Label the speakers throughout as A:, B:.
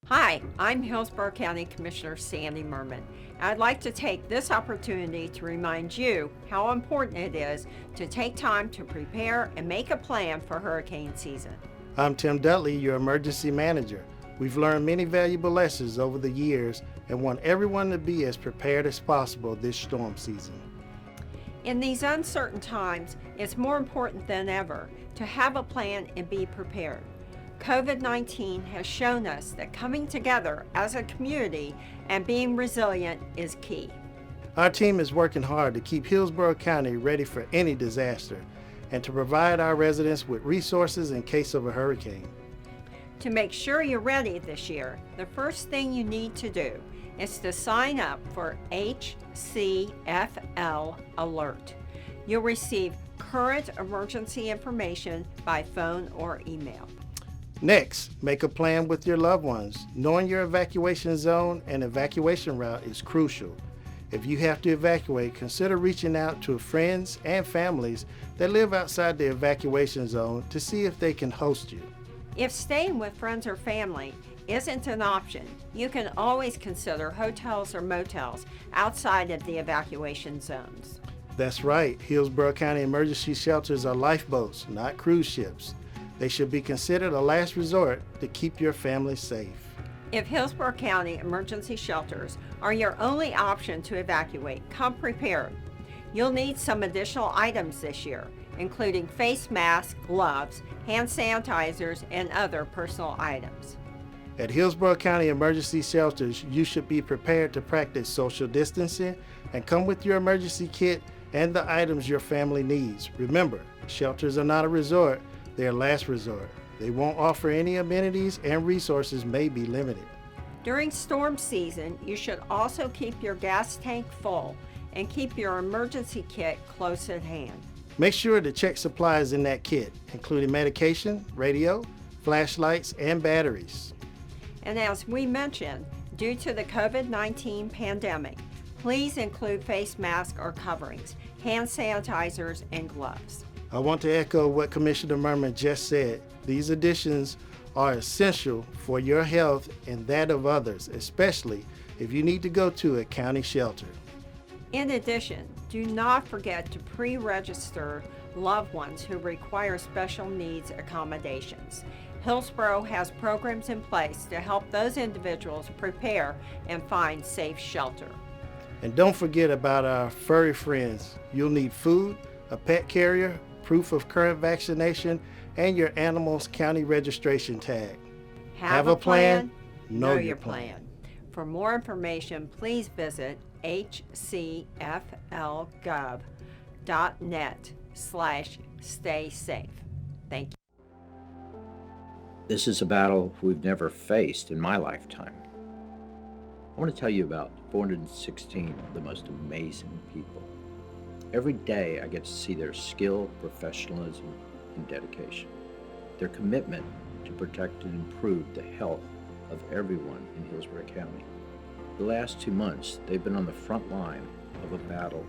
A: Hi, I'm Hillsborough County Commissioner Sandy Merman. I'd like to take this opportunity to remind you how important it is to take time to prepare and make a plan for hurricane season.
B: I'm Tim Dudley, your emergency manager. We've learned many valuable lessons over the years and want everyone to be as prepared as possible this storm season.
A: In these uncertain times, it's more important than ever to have a plan and be prepared. COVID-19 has shown us that coming together as a community and being resilient is key.
B: Our team is working hard to keep Hillsborough County ready for any disaster and to provide our residents with resources in case of a hurricane.
A: To make sure you're ready this year, the first thing you need to do is to sign up for HCFL Alert. You'll receive current emergency information by phone or email.
B: Next, make a plan with your loved ones. Knowing your evacuation zone and evacuation route is crucial. If you have to evacuate, consider reaching out to friends and families that live outside the evacuation zone to see if they can host you.
A: If staying with friends or family isn't an option, you can always consider hotels or motels outside of the evacuation zones.
B: That's right, Hillsborough County emergency shelters are lifeboats, not cruise ships. They should be considered a last resort to keep your family safe.
A: If Hillsborough County emergency shelters are your only option to evacuate, come prepared. You'll need some additional items this year, including face masks, gloves, hand sanitizers, and other personal items.
B: At Hillsborough County emergency shelters, you should be prepared to practice social distancing and come with your emergency kit and the items your family needs. Remember, shelters are not a resort. Their last resort. They won't offer any amenities and resources may be limited.
A: During storm season, you should also keep your gas tank full and keep your emergency kit close at hand.
B: Make sure to check supplies in that kit, including medication, radio, flashlights, and batteries.
A: And as we mentioned, due to the COVID-19 pandemic, please include face masks or coverings, hand sanitizers, and gloves.
B: I want to echo what Commissioner Merman just said. These additions are essential for your health and that of others, especially if you need to go to a county shelter.
A: In addition, do not forget to pre-register loved ones who require special needs accommodations. Hillsborough has programs in place to help those individuals prepare and find safe shelter.
B: And don't forget about our furry friends. You'll need food, a pet carrier, proof of current vaccination, and your animal's county registration tag.
A: Have a plan, know your plan. For more information, please visit hcflgov.net/stay safe. Thank you.
C: This is a battle we've never faced in my lifetime. I want to tell you about 416 of the most amazing people. Every day I get to see their skill, professionalism, and dedication. Their commitment to protect and improve the health of everyone in Hillsborough County. The last 2 months, they've been on the front line of a battle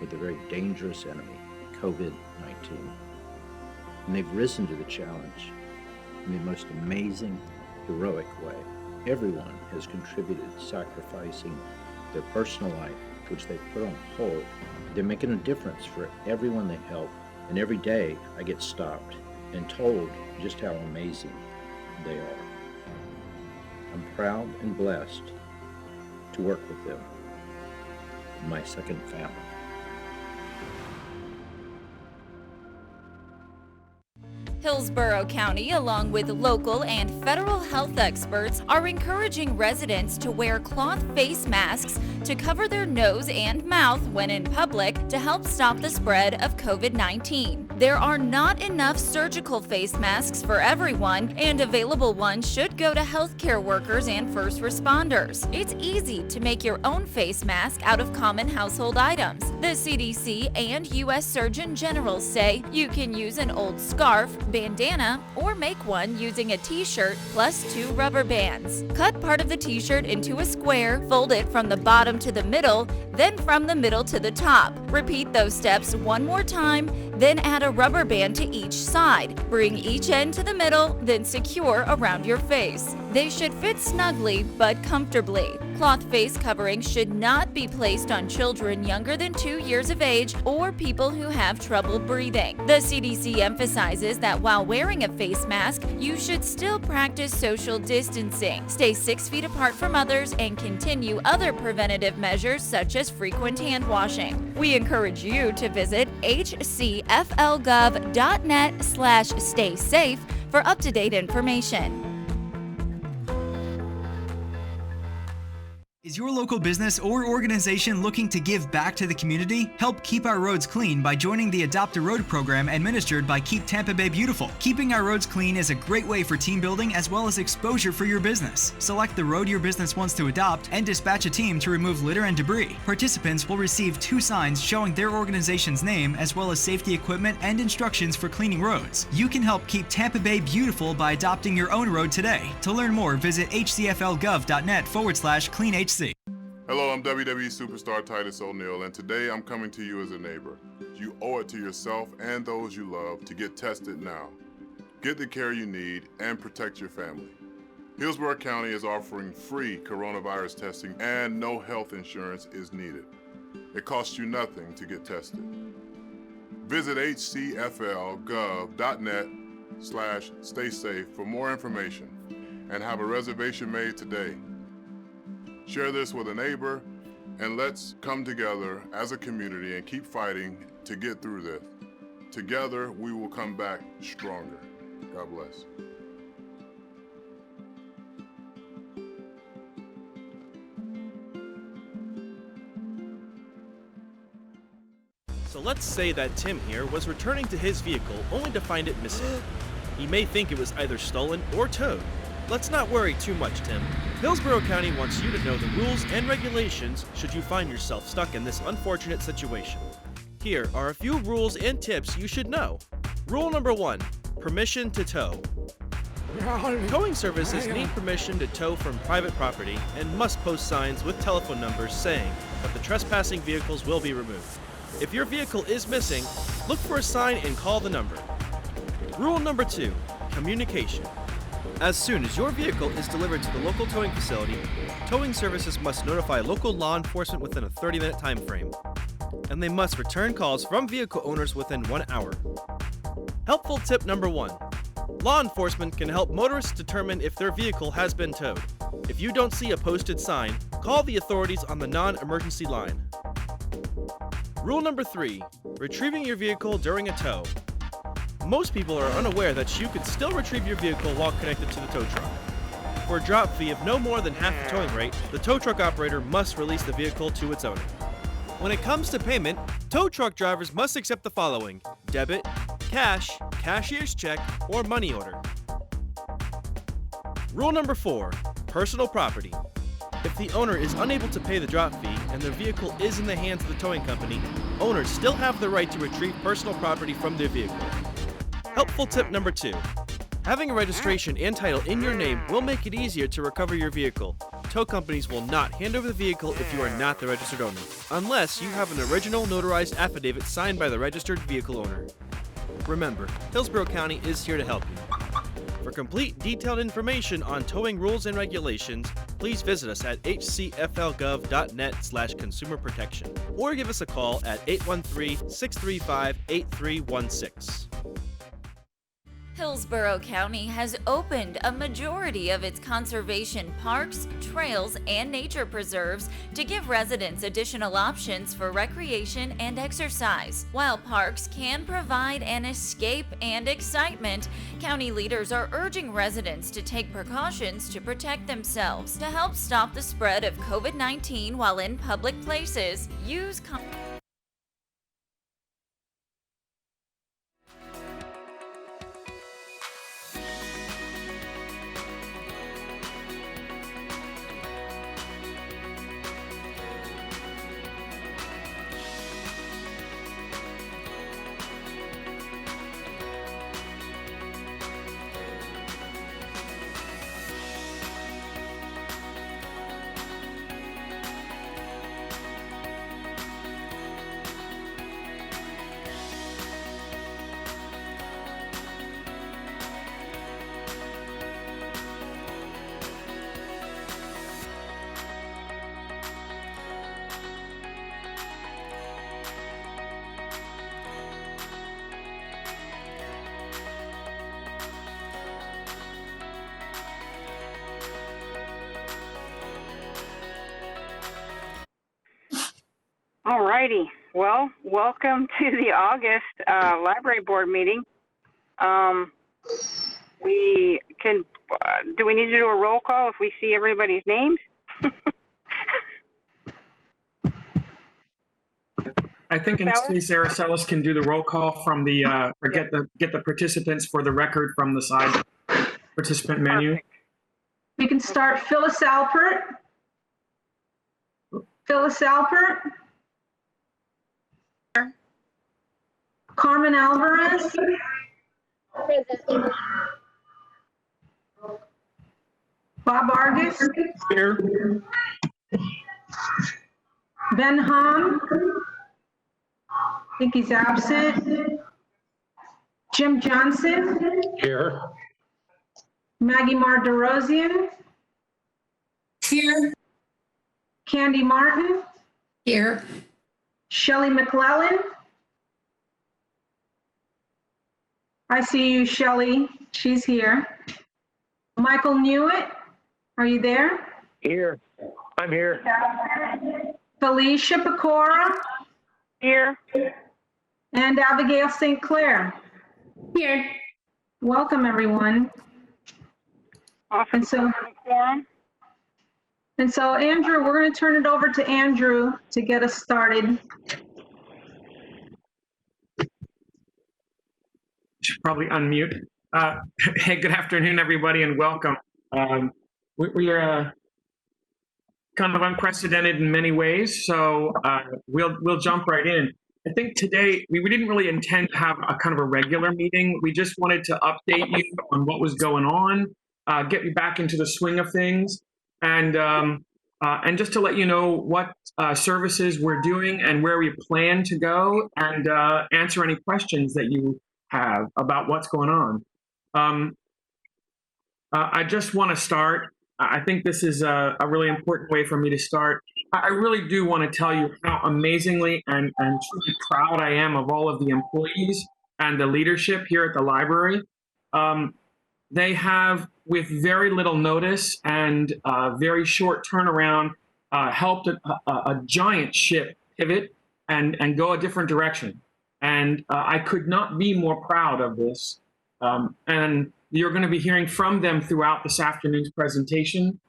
C: with a very dangerous enemy, COVID-19. And they've risen to the challenge in the most amazing, heroic way. Everyone has contributed, sacrificing their personal life, which they put on hold. They're making a difference for everyone they help, and every day I get stopped and told just how amazing they are. I'm proud and blessed to work with them, my second family.
D: Hillsborough County, along with local and federal health experts, are encouraging residents to wear cloth face masks to cover their nose and mouth when in public to help stop the spread of COVID-19. There are not enough surgical face masks for everyone, and available ones should go to healthcare workers and first responders. It's easy to make your own face mask out of common household items. The CDC and U.S. Surgeon General say you can use an old scarf, bandana, or make one using a t-shirt plus 2 rubber bands. Cut part of the t-shirt into a square, fold it from the bottom bottom to the middle, then from the middle to the top. Repeat those steps one more time, then add a rubber band to each side. Bring each end to the middle, then secure around your face. They should fit snugly but comfortably. Cloth face coverings should not be placed on children younger than 2 years of age or people who have trouble breathing. The CDC emphasizes that while wearing a face mask, you should still practice social distancing, stay 6 feet apart from others, and continue other preventative measures such as frequent hand washing. We encourage you to visit hcflgov.net/staysafe for up-to-date information.
E: Is your local business or organization looking to give back to the community? Help keep our roads clean by joining the Adopt a Road program administered by Keep Tampa Bay Beautiful. Keeping our roads clean is a great way for team building as well as exposure for your business. Select the road your business wants to adopt and dispatch a team to remove litter and debris. Participants will receive 2 signs showing their organization's name as well as safety equipment and instructions for cleaning roads. You can help keep Tampa Bay beautiful by adopting your own road today. To learn more, visit hcflgov.net/cleanhc.
F: Hello, I'm WWE superstar Titus O'Neil, and today I'm coming to you as a neighbor. You owe it to yourself and those you love to get tested now. Get the care you need and protect your family. Hillsborough County is offering free coronavirus testing and no health insurance is needed. It costs you nothing to get tested. Visit hcflgov.net/staysafe for more information and have a reservation made today. Share this with a neighbor, and let's come together as a community and keep fighting to get through this. Together, we will come back stronger. God bless.
G: So let's say that Tim here was returning to his vehicle only to find it missing. He may think it was either stolen or towed. Let's not worry too much, Tim. Hillsborough County wants you to know the rules and regulations should you find yourself stuck in this unfortunate situation. Here are a few rules and tips you should know. Rule number 1, permission to tow. Towing services need permission to tow from private property and must post signs with telephone numbers saying that the trespassing vehicles will be removed. If your vehicle is missing, look for a sign and call the number. Rule number 2, communication. As soon as your vehicle is delivered to the local towing facility, towing services must notify local law enforcement within a 30-minute time frame, and they must return calls from vehicle owners within 1 hour. Helpful tip number 1. Law enforcement can help motorists determine if their vehicle has been towed. If you don't see a posted sign, call the authorities on the non-emergency line. Rule number 3. Retrieving your vehicle during a tow. Most people are unaware that you can still retrieve your vehicle while connected to the tow truck. For a drop fee of no more than half the towing rate, the tow truck operator must release the vehicle to its owner. When it comes to payment, tow truck drivers must accept the following: debit, cash, cashier's check, or money order. Rule number 4, personal property. If the owner is unable to pay the drop fee and their vehicle is in the hands of the towing company, owners still have the right to retrieve personal property from their vehicle. Helpful tip number 2. Having a registration and title in your name will make it easier to recover your vehicle. Tow companies will not hand over the vehicle if you are not the registered owner, unless you have an original notarized affidavit signed by the registered vehicle owner. Remember, Hillsborough County is here to help you. For complete detailed information on towing rules and regulations, please visit us at hcflgov.net/consumer protection or give us a call at 813-635-8316.
D: Hillsborough County has opened a majority of its conservation parks, trails, and nature preserves to give residents additional options for recreation and exercise. While parks can provide an escape and excitement, county leaders are urging residents to take precautions to protect themselves. To help stop the spread of COVID-19 while in public places, use
H: righty. Well, welcome to the August library board meeting. We can, do we need to do a roll call if we see everybody's names?
I: I think in this case, Aracelis can do the roll call from the, or get the participants for the record from the side participant menu.
H: Perfect.
J: We can start Phyllis Alpert. Phyllis Alpert. Carmen Alvarez. Bob Argus.
I: Here.
J: Ben Hom. I think he's absent. Jim Johnson.
I: Here.
J: Maggie Marderosian.
K: Here.
J: Candy Martin.
K: Here.
J: Shelley McClellan. I see you, Shelley. She's here. Michael Newitt, are you there?
L: Here. I'm here.
J: Felicia Pecora.
H: Here.
J: And Abigail St. Clair.
K: Here.
J: Welcome, everyone.
H: Awesome.
J: And so, Andrew, we're going to turn it over to Andrew to get us started.
I: Should probably unmute. Hey, good afternoon, everybody, and welcome. We are kind of unprecedented in many ways, so we'll jump right in. I think today we didn't really intend to have a kind of a regular meeting. We just wanted to update you on what was going on, get you back into the swing of things, and just to let you know what services we're doing and where we plan to go, and answer any questions that you have about what's going on. I just want to start. I think this is a really important way for me to start. I really do want to tell you how amazingly and truly proud I am of all of the employees and the leadership here at the library. They have, with very little notice and very short turnaround, helped a giant ship pivot and go a different direction. And I could not be more proud of this. And you're going to be hearing from them throughout this afternoon's presentation.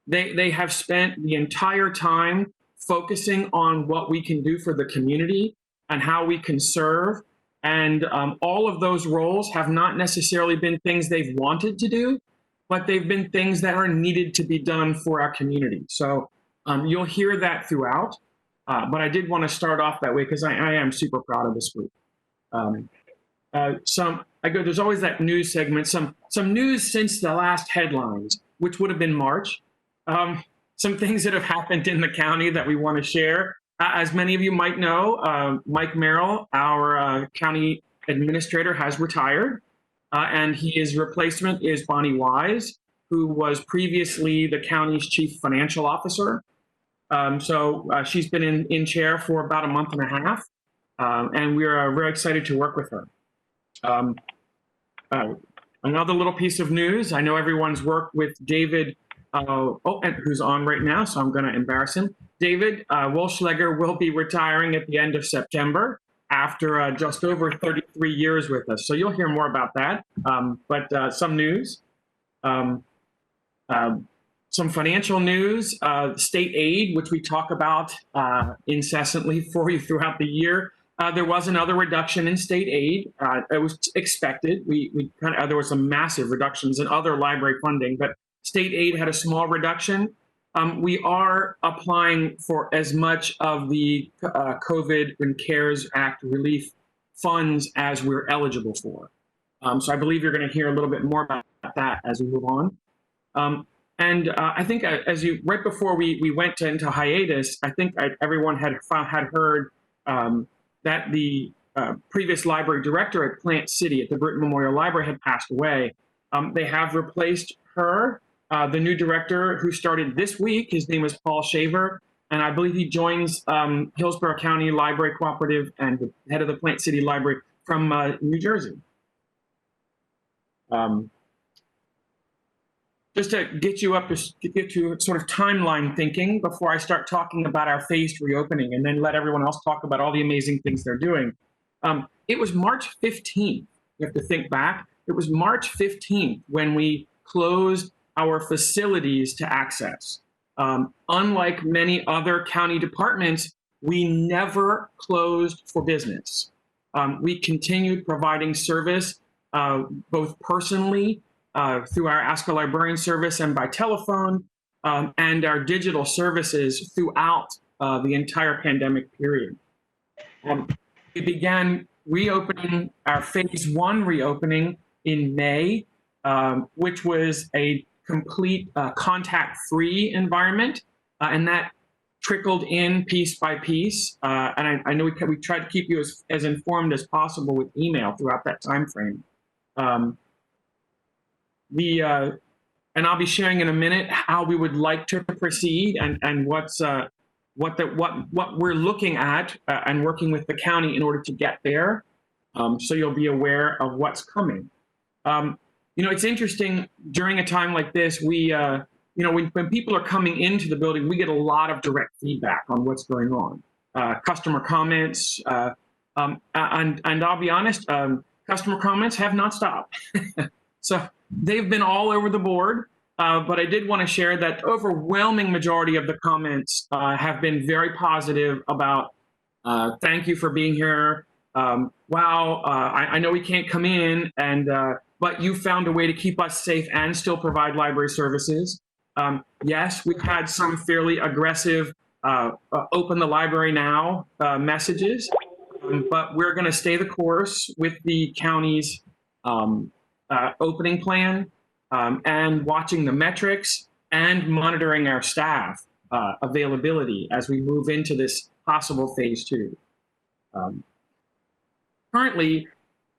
I: They have spent the entire time focusing on what we can do for the community and how we can serve. And all of those roles have not necessarily been things they've wanted to do, but they've been things that are needed to be done for our community. So you'll hear that throughout. But I did want to start off that way because I am super proud of this group. There's always that news segment, some news since the last headlines, which would have been March. Some things that have happened in the county that we want to share. As many of you might know, Mike Merrill, our county administrator, has retired, and his replacement is Bonnie Wise, who was previously the county's chief financial officer. So she's been in chair for about a month and a half, and we are very excited to work with her. Another little piece of news, I know everyone's worked with David, who's on right now, so I'm going to embarrass him. David Wolschleger will be retiring at the end of September after just over 33 years with us. So you'll hear more about that, but some news. Some financial news, state aid, which we talk about incessantly for you throughout the year. There was another reduction in state aid. It was expected. There were some massive reductions in other library funding, but state aid had a small reduction. We are applying for as much of the COVID and CARES Act relief funds as we're eligible for. So I believe you're going to hear a little bit more about that as we move on. And I think right before we went into hiatus, I think everyone had heard that the previous library director at Plant City at the Britton Memorial Library had passed away. They have replaced her. The new director who started this week, his name is Paul Shaver, and I believe he joins Hillsborough County Library Cooperative and the head of the Plant City Library from New Jersey. just to get you sort of timeline thinking before I start talking about our phased reopening and then let everyone else talk about all the amazing things they're doing. It was March 15th. You have to think back. It was March 15th when we closed our facilities to access. Unlike many other county departments, we never closed for business. We continued providing service both personally through our Ask a Librarian service and by telephone, and our digital services throughout the entire pandemic period. We began reopening our phase 1 reopening in May, which was a complete contact-free environment, and that trickled in piece by piece. And I know we tried to keep you as informed as possible with email throughout that time frame. And I'll be sharing in a minute how we would like to proceed and what we're looking at and working with the county in order to get there. So you'll be aware of what's coming. It's interesting during a time like this, when people are coming into the building, we get a lot of direct feedback on what's going on. Customer comments, and I'll be honest, customer comments have not stopped. So they've been all over the board, but I did want to share that the overwhelming majority of the comments have been very positive about, thank you for being here. Wow, I know we can't come in, but you found a way to keep us safe and still provide library services. Yes, we've had some fairly aggressive open the library now messages, but we're going to stay the course with the county's opening plan and watching the metrics and monitoring our staff availability as we move into this possible phase 2. Currently,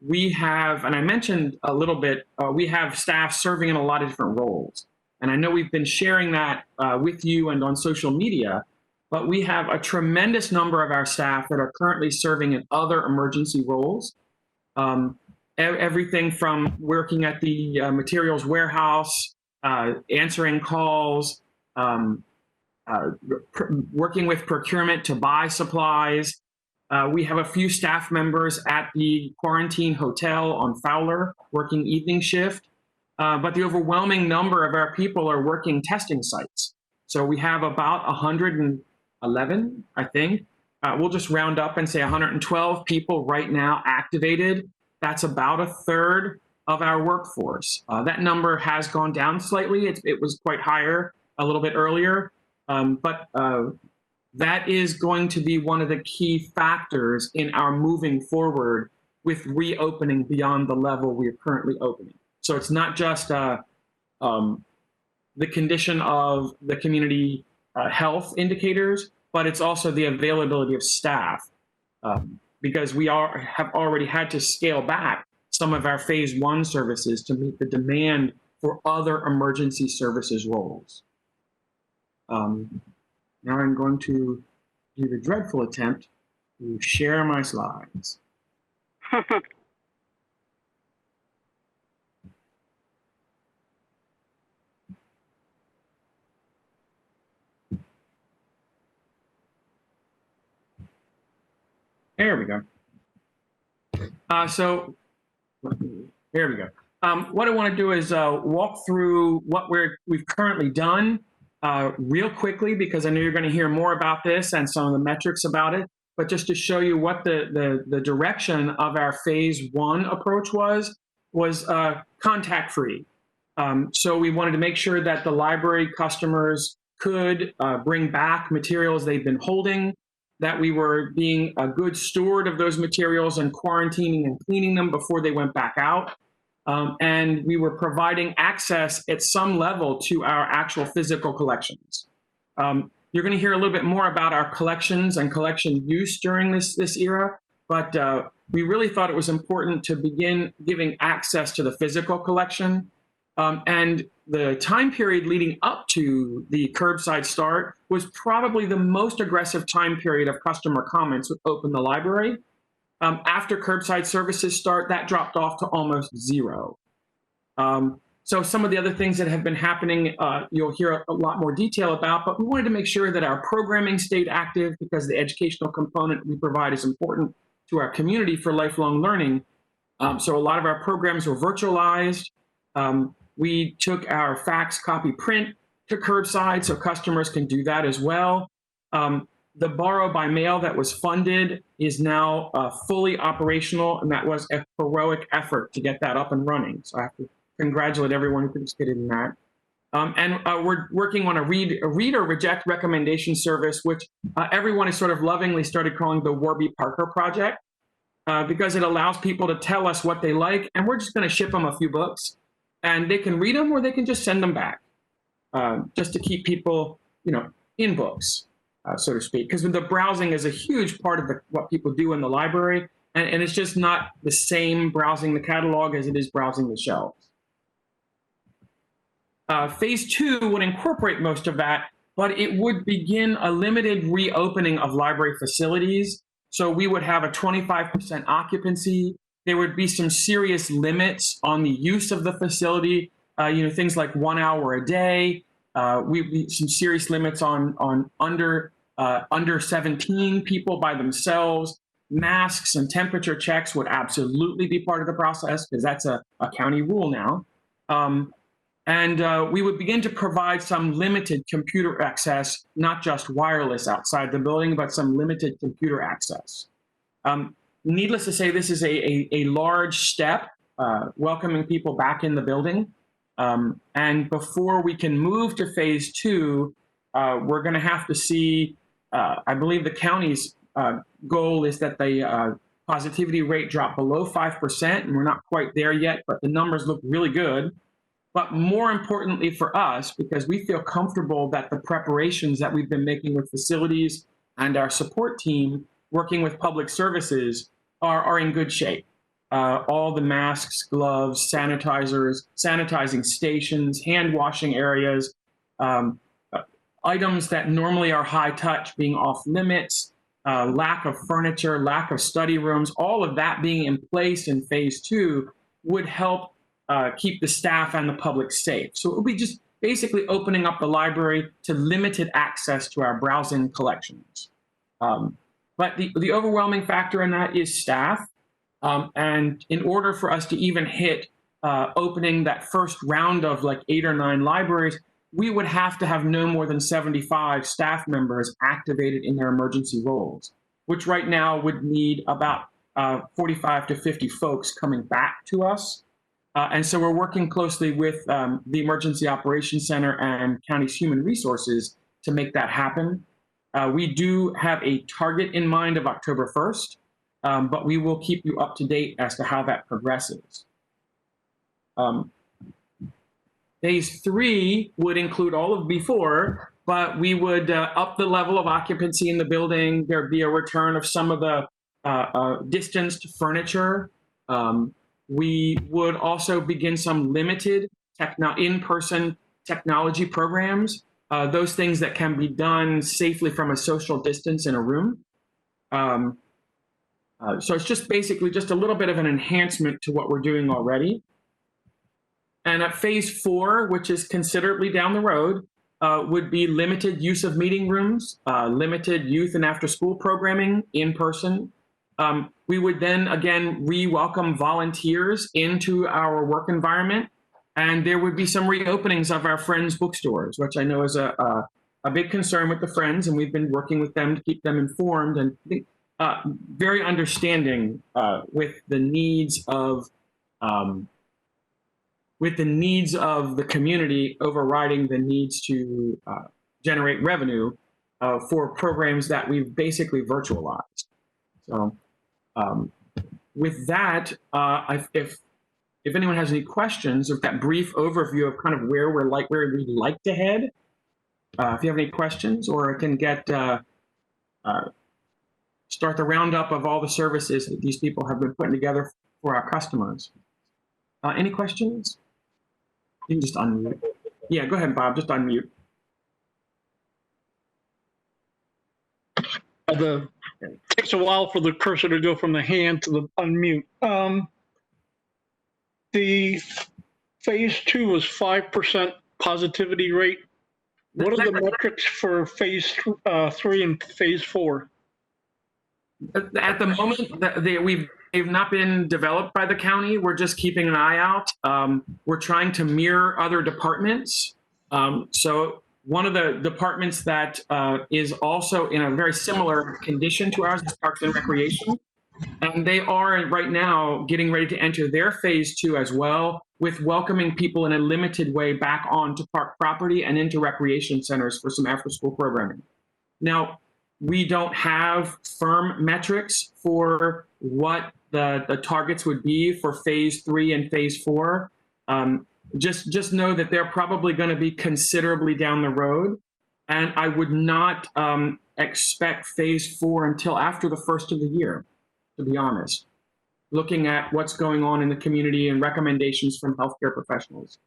I: we have, and I mentioned a little bit, we have staff serving in a lot of different roles. And I know we've been sharing that with you and on social media, but we have a tremendous number of our staff that are currently serving in other emergency roles. Everything from working at the materials warehouse, answering calls, working with procurement to buy supplies. We have a few staff members at the quarantine hotel on Fowler working evening shift. But the overwhelming number of our people are working testing sites. So we have about 111, I think. We'll just round up and say 112 people right now activated. That's about a third of our workforce. That number has gone down slightly. It was quite higher a little bit earlier. But that is going to be one of the key factors in our moving forward with reopening beyond the level we are currently opening. So it's not just the condition of the community health indicators, but it's also the availability of staff, because we have already had to scale back some of our phase 1 services to meet the demand for other emergency services roles. Now I'm going to do the dreadful attempt to share my slides. There we go. So here we go. What I want to do is walk through what we've currently done real quickly, because I know you're going to hear more about this and some of the metrics about it, but just to show you what the direction of our phase 1 approach was contact-free. So we wanted to make sure that the library customers could bring back materials they've been holding, that we were being a good steward of those materials and quarantining and cleaning them before they went back out. And we were providing access at some level to our actual physical collections. You're going to hear a little bit more about our collections and collection use during this era, but we really thought it was important to begin giving access to the physical collection. And the time period leading up to the curbside start was probably the most aggressive time period of customer comments with Open the Library. After curbside services start, that dropped off to almost zero. So some of the other things that have been happening, you'll hear a lot more detail about, but we wanted to make sure that our programming stayed active because the educational component we provide is important to our community for lifelong learning. So a lot of our programs were virtualized. We took our fax copy print to curbside so customers can do that as well. The borrow by mail that was funded is now fully operational, and that was a heroic effort to get that up and running. So I have to congratulate everyone who participated in that. And we're working on a read or reject recommendation service, which everyone has sort of lovingly started calling the Warby Parker Project, because it allows people to tell us what they like, and we're just going to ship them a few books, and they can read them or they can just send them back, just to keep people, in books, so to speak, because the browsing is a huge part of what people do in the library, and it's just not the same browsing the catalog as it is browsing the shelves. Phase 2 would incorporate most of that, but it would begin a limited reopening of library facilities. So we would have a 25% occupancy. There would be some serious limits on the use of the facility, things like 1 hour a day. We'd be some serious limits on under 17 people by themselves. Masks and temperature checks would absolutely be part of the process because that's a county rule now. And we would begin to provide some limited computer access, not just wireless outside the building, but some limited computer access. Needless to say, this is a large step, welcoming people back in the building. And before we can move to phase 2, we're going to have to see, I believe the county's goal is that the positivity rate drop below 5%, and we're not quite there yet, but the numbers look really good. But more importantly for us, because we feel comfortable that the preparations that we've been making with facilities and our support team working with public services are in good shape. All the masks, gloves, sanitizers, sanitizing stations, hand washing areas, items that normally are high touch being off limits, lack of furniture, lack of study rooms, all of that being in place in phase 2 would help keep the staff and the public safe. So it will be just basically opening up the library to limited access to our browsing collections. But the overwhelming factor in that is staff. And in order for us to even hit opening that first round of like 8 or 9 libraries, we would have to have no more than 75 staff members activated in their emergency roles, which right now would need about 45 to 50 folks coming back to us. And so we're working closely with the Emergency Operations Center and County's Human Resources to make that happen. We do have a target in mind of October 1st, but we will keep you up to date as to how that progresses. Phase 3 would include all of before, but we would up the level of occupancy in the building. There'd be a return of some of the distanced furniture. We would also begin some limited in-person technology programs, those things that can be done safely from a social distance in a room. So it's just basically just a little bit of an enhancement to what we're doing already. And at phase 4, which is considerably down the road, would be limited use of meeting rooms, limited youth and after-school programming in person. We would then again re-welcome volunteers into our work environment, and there would be some reopenings of our friends' bookstores, which I know is a big concern with the friends, and we've been working with them to keep them informed and very understanding with the needs of the community overriding the needs to generate revenue for programs that we've basically virtualized. So. With that, if anyone has any questions of that brief overview of kind of where we'd like to head, if you have any questions, or I can start the roundup of all the services that these people have been putting together for our customers. Any questions? You can just unmute. Yeah, go ahead, Bob. Just unmute.
M: It takes a while for the cursor to go from the hand to the unmute. phase 2 was 5% positivity rate. What are the metrics for phase 3 and phase 4?
I: At the moment, they've not been developed by the county. We're just keeping an eye out. We're trying to mirror other departments. So one of the departments that is also in a very similar condition to ours is Parks and Recreation. And they are right now getting ready to enter their phase 2 as well, with welcoming people in a limited way back onto park property and into recreation centers for some after-school programming. Now, we don't have firm metrics for what the targets would be for phase 3 and phase 4. Just know that they're probably going to be considerably down the road. And I would not expect phase 4 until after the first of the year, to be honest, looking at what's going on in the community and recommendations from healthcare professionals.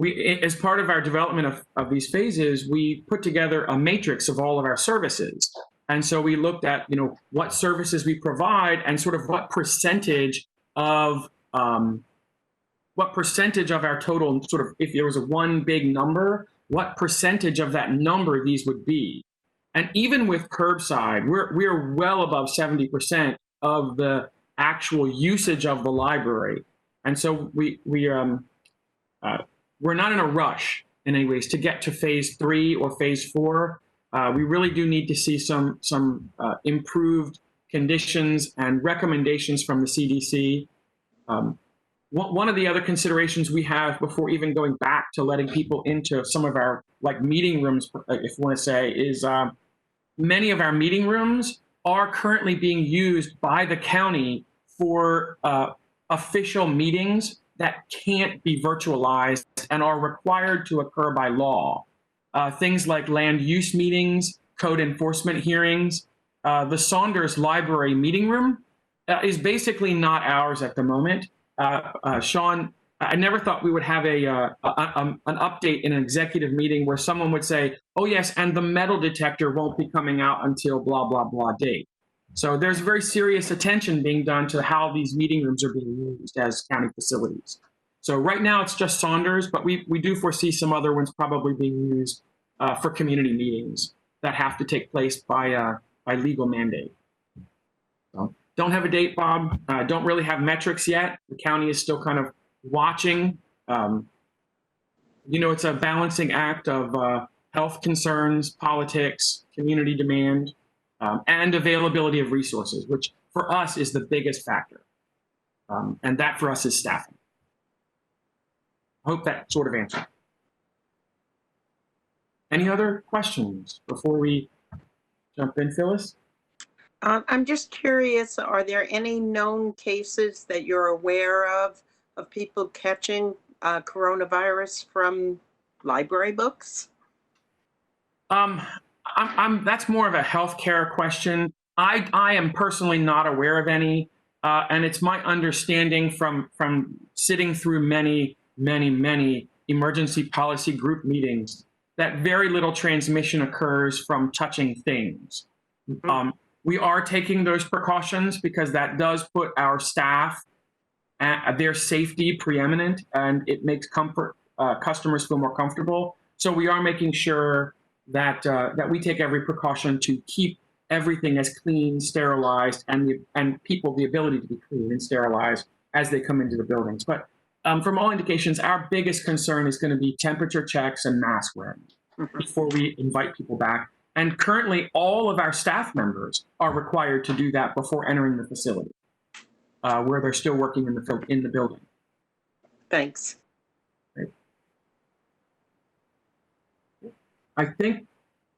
I: We, as part of our development of these phases, we put together a matrix of all of our services. And so we looked at, what services we provide and sort of what percentage of our total, sort of, if there was a one big number, what percentage of that number these would be. And even with curbside, we're well above 70% of the actual usage of the library. And so we're not in a rush in any ways to get to phase 3 or phase 4. We really do need to see some improved conditions and recommendations from the CDC. One of the other considerations we have before even going back to letting people into some of our meeting rooms, if you want to say, is many of our meeting rooms are currently being used by the county for official meetings that can't be virtualized and are required to occur by law. Things like land use meetings, code enforcement hearings. The Saunders Library meeting room is basically not ours at the moment. Sean, I never thought we would have an update in an executive meeting where someone would say, oh yes, and the metal detector won't be coming out until blah, blah, blah date. So there's very serious attention being done to how these meeting rooms are being used as county facilities. So right now it's just Saunders, but we do foresee some other ones probably being used for community meetings that have to take place by legal mandate. So don't have a date, Bob. Don't really have metrics yet. The county is still kind of watching. It's a balancing act of health concerns, politics, community demand, and availability of resources, which for us is the biggest factor. And that for us is staffing. I hope that sort of answered. Any other questions before we jump in, Phyllis?
N: I'm just curious, are there any known cases that you're aware of people catching coronavirus from library books?
I: That's more of a healthcare question. I am personally not aware of any, and it's my understanding from sitting through many emergency policy group meetings that very little transmission occurs from touching things. Mm-hmm. We are taking those precautions because that does put our staff, their safety preeminent, and it makes customers feel more comfortable. So we are making sure that we take every precaution to keep everything as clean, sterilized, and people the ability to be clean and sterilized as they come into the buildings. But from all indications, our biggest concern is going to be temperature checks and mask wearing before we invite people back. And currently, all of our staff members are required to do that before entering the facility, where they're still working in the building.
N: Thanks.
I: Right. I think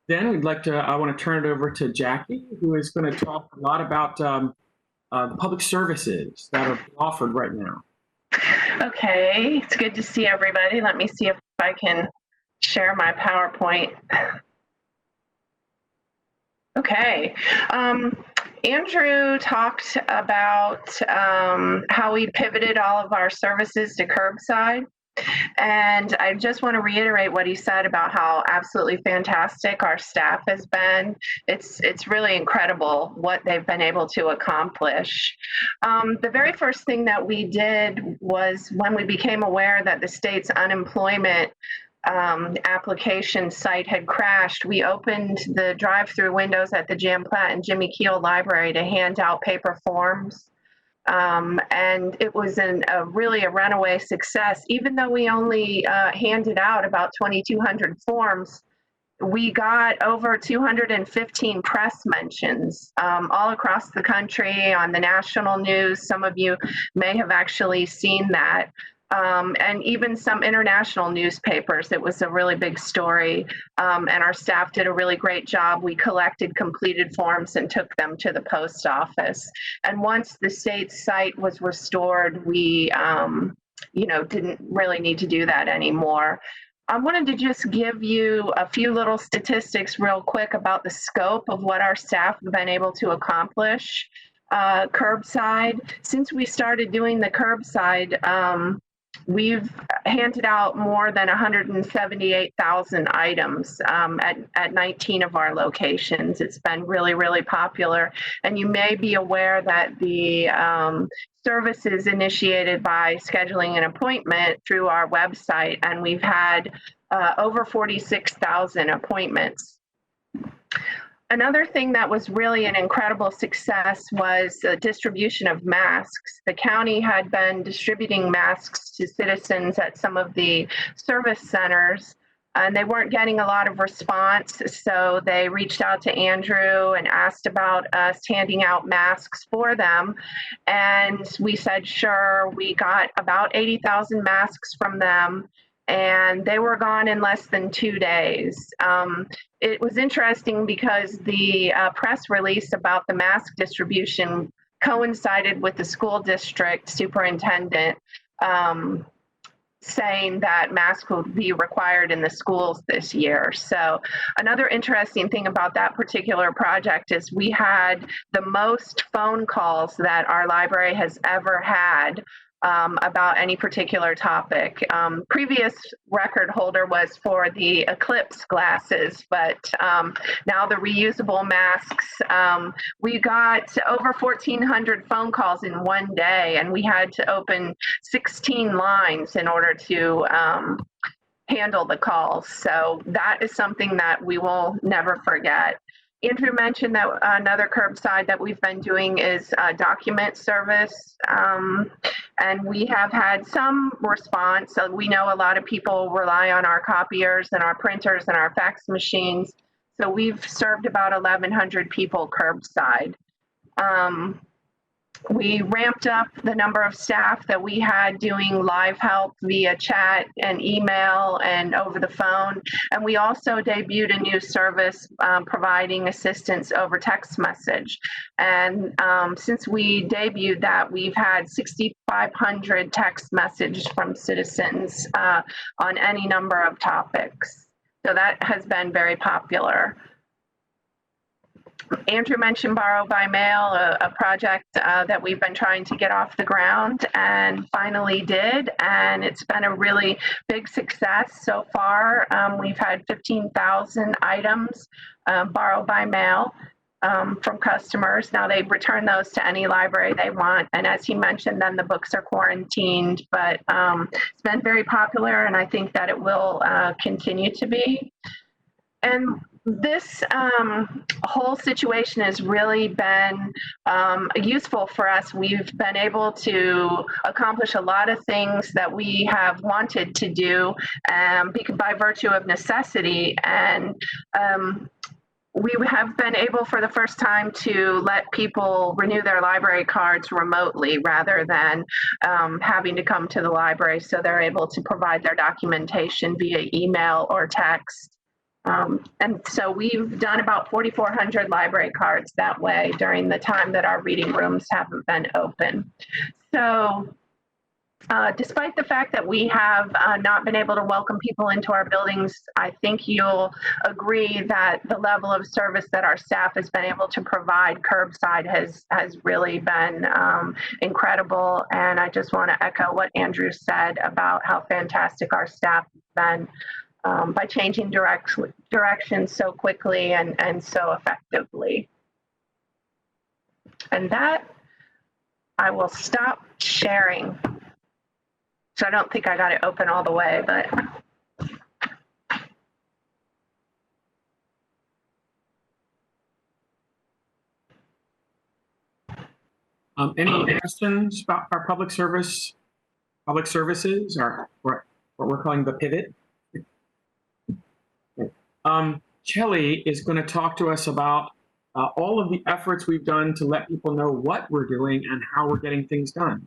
I: then I want to turn it over to Jackie, who is going to talk a lot about public services that are offered right now.
O: Okay, it's good to see everybody. Let me see if I can share my PowerPoint. Okay. Andrew talked about how we pivoted all of our services to curbside. And I just want to reiterate what he said about how absolutely fantastic our staff has been. It's really incredible what they've been able to accomplish. The very first thing that we did was when we became aware that the state's unemployment application site had crashed, we opened the drive-through windows at the Jan Platt and Jimmy Keel Library to hand out paper forms. And it was really a runaway success. Even though we only handed out about 2,200 forms, we got over 215 press mentions all across the country on the national news. Some of you may have actually seen that. And even some international newspapers. It was a really big story, and our staff did a really great job. We collected completed forms and took them to the post office. And once the state's site was restored, we, didn't really need to do that anymore. I wanted to just give you a few little statistics real quick about the scope of what our staff have been able to accomplish. Curbside, since we started doing the curbside, we've handed out more than 178,000 items at 19 of our locations. It's been really, really popular. And you may be aware that the service is initiated by scheduling an appointment through our website, and we've had over 46,000 appointments. Another thing that was really an incredible success was the distribution of masks. The county had been distributing masks to citizens at some of the service centers, and they weren't getting a lot of response, so they reached out to Andrew and asked about us handing out masks for them, and we said sure. We got about 80,000 masks from them, and they were gone in less than 2 days. It was interesting because the press release about the mask distribution coincided with the school district superintendent saying that masks will be required in the schools this year. So another interesting thing about that particular project is we had the most phone calls that our library has ever had about any particular topic. Previous record holder was for the Eclipse glasses, but now the reusable masks. We got over 1,400 phone calls in one day, and we had to open 16 lines in order to handle the calls. So that is something that we will never forget. Andrew mentioned that another curbside that we've been doing is document service, and we have had some response. So we know a lot of people rely on our copiers and our printers and our fax machines. So we've served about 1,100 people curbside. We ramped up the number of staff that we had doing live help via chat and email and over the phone. And we also debuted a new service providing assistance over text message. And since we debuted that, we've had 6,500 text messages from citizens on any number of topics. So that has been very popular. Andrew mentioned Borrow by Mail, a project that we've been trying to get off the ground and finally did, and it's been a really big success so far. We've had 15,000 items borrowed by mail from customers. Now they return those to any library they want, and as he mentioned, then the books are quarantined, but it's been very popular, and I think that it will continue to be. And this whole situation has really been useful for us. We've been able to accomplish a lot of things that we have wanted to do by virtue of necessity. And we have been able for the first time to let people renew their library cards remotely rather than having to come to the library. So they're able to provide their documentation via email or text. And so we've done about 4,400 library cards that way during the time that our reading rooms haven't been open. So Despite the fact that we have not been able to welcome people into our buildings, I think you'll agree that the level of service that our staff has been able to provide curbside has really been incredible. And I just want to echo what Andrew said about how fantastic our staff has been by changing directions so quickly and so effectively. And that, I will stop sharing. So I don't think I got it open all the way, but.
I: Any questions about our public services, or what we're calling the pivot? Shelley is going to talk to us about all of the efforts we've done to let people know what we're doing and how we're getting things done.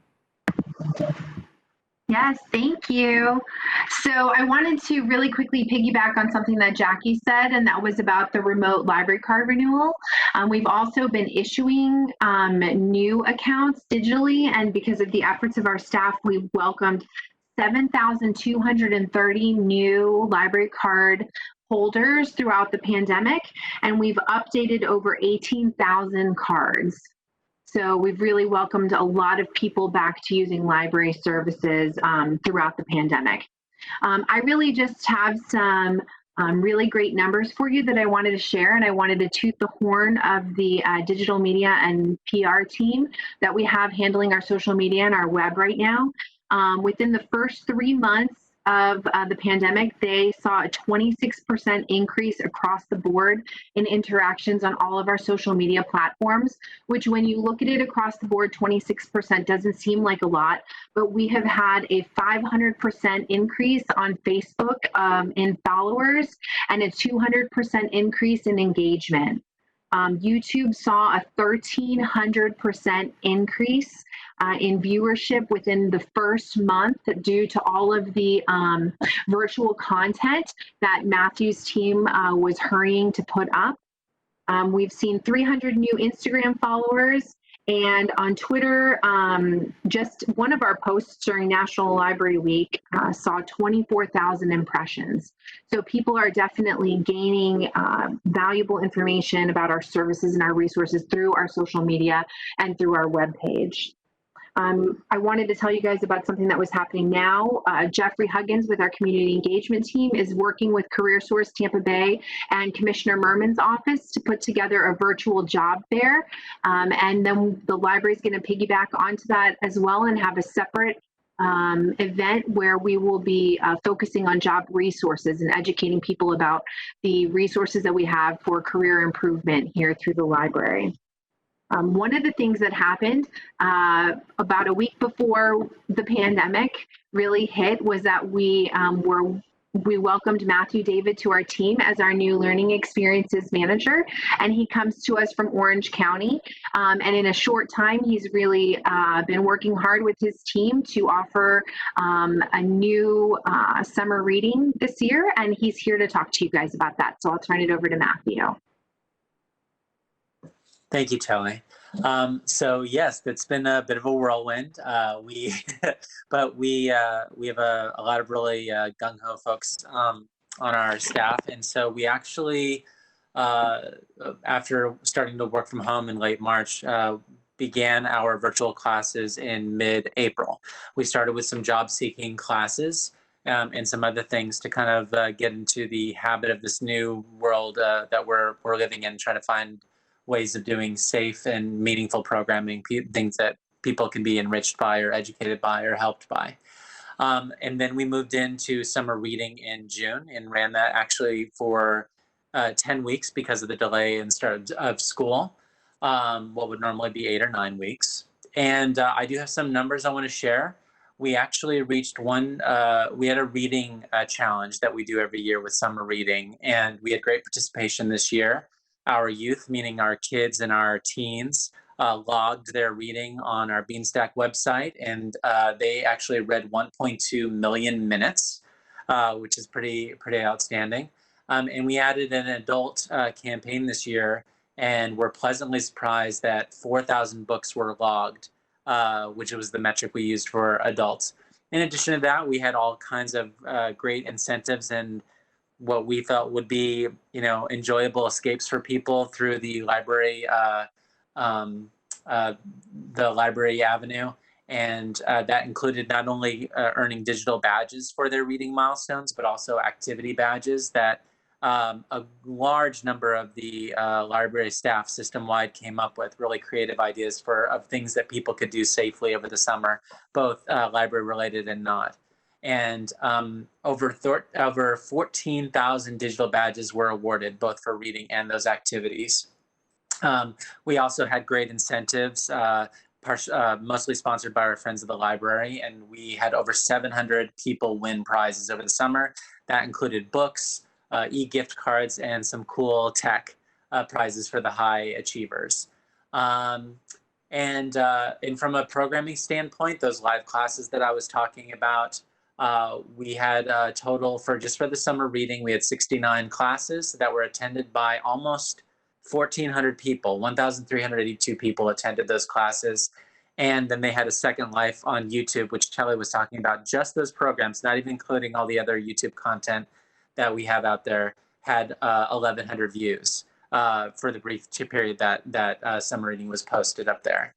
P: Yes, thank you. So I wanted to really quickly piggyback on something that Jackie said, and that was about the remote library card renewal. We've also been issuing new accounts digitally, and because of the efforts of our staff, we've welcomed 7,230 new library card holders throughout the pandemic, and we've updated over 18,000 cards. So we've really welcomed a lot of people back to using library services throughout the pandemic. I really just have some really great numbers for you that I wanted to share, and I wanted to toot the horn of the digital media and PR team that we have handling our social media and our web right now. Within the first 3 months of the pandemic, they saw a 26% increase across the board in interactions on all of our social media platforms, which when you look at it across the board, 26% doesn't seem like a lot, but we have had a 500% increase on Facebook in followers and a 200% increase in engagement. YouTube saw a 1,300% increase in viewership within the first month due to all of the virtual content that Matthew's team was hurrying to put up. We've seen 300 new Instagram followers, and on Twitter, just one of our posts during National Library Week saw 24,000 impressions. So people are definitely gaining valuable information about our services and our resources through our social media and through our webpage. I wanted to tell you guys about something that was happening now. Jeffrey Huggins with our community engagement team is working with CareerSource Tampa Bay and Commissioner Merman's office to put together a virtual job fair. And then the library is going to piggyback onto that as well and have a separate event where we will be focusing on job resources and educating people about the resources that we have for career improvement here through the library. One of the things that happened about a week before the pandemic really hit was that we welcomed Matthew David to our team as our new learning experiences manager, and he comes to us from Orange County. And in a short time, he's really been working hard with his team to offer a new summer reading this year, and he's here to talk to you guys about that. So I'll turn it over to Matthew.
Q: Thank you, Shelley. So yes, it's been a bit of a whirlwind. But we have a lot of really gung-ho folks on our staff, and so we actually, after starting to work from home in late March, began our virtual classes in mid-April. We started with some job-seeking classes and some other things to kind of get into the habit of this new world that we're living in, trying to find ways of doing safe and meaningful programming, things that people can be enriched by or educated by or helped by. And then we moved into summer reading in June and ran that actually for 10 weeks because of the delay in start of school, what would normally be 8 or 9 weeks. And I do have some numbers I want to share. We actually reached we had a reading challenge that we do every year with summer reading, and we had great participation this year. Our youth, meaning our kids and our teens, logged their reading on our Beanstack website, and they actually read 1.2 million minutes, which is pretty outstanding. And we added an adult campaign this year, and we're pleasantly surprised that 4,000 books were logged, which was the metric we used for adults. In addition to that, we had all kinds of great incentives and what we felt would be, enjoyable escapes for people through the library avenue. And that included not only earning digital badges for their reading milestones, but also activity badges that a large number of the library staff system-wide came up with really creative ideas of things that people could do safely over the summer, both library-related and not. And over 14,000 digital badges were awarded, both for reading and those activities. We also had great incentives, mostly sponsored by our friends at the library, and we had over 700 people win prizes over the summer. That included books, e-gift cards, and some cool tech prizes for the high achievers. And from a programming standpoint, those live classes that I was talking about, we had a total for the summer reading, we had 69 classes that were attended by almost 1,400 people. 1,382 people attended those classes. And then they had a second life on YouTube, which Kelly was talking about. Just those programs, not even including all the other YouTube content that we have out there, had 1,100 views for the brief period that summer reading was posted up there.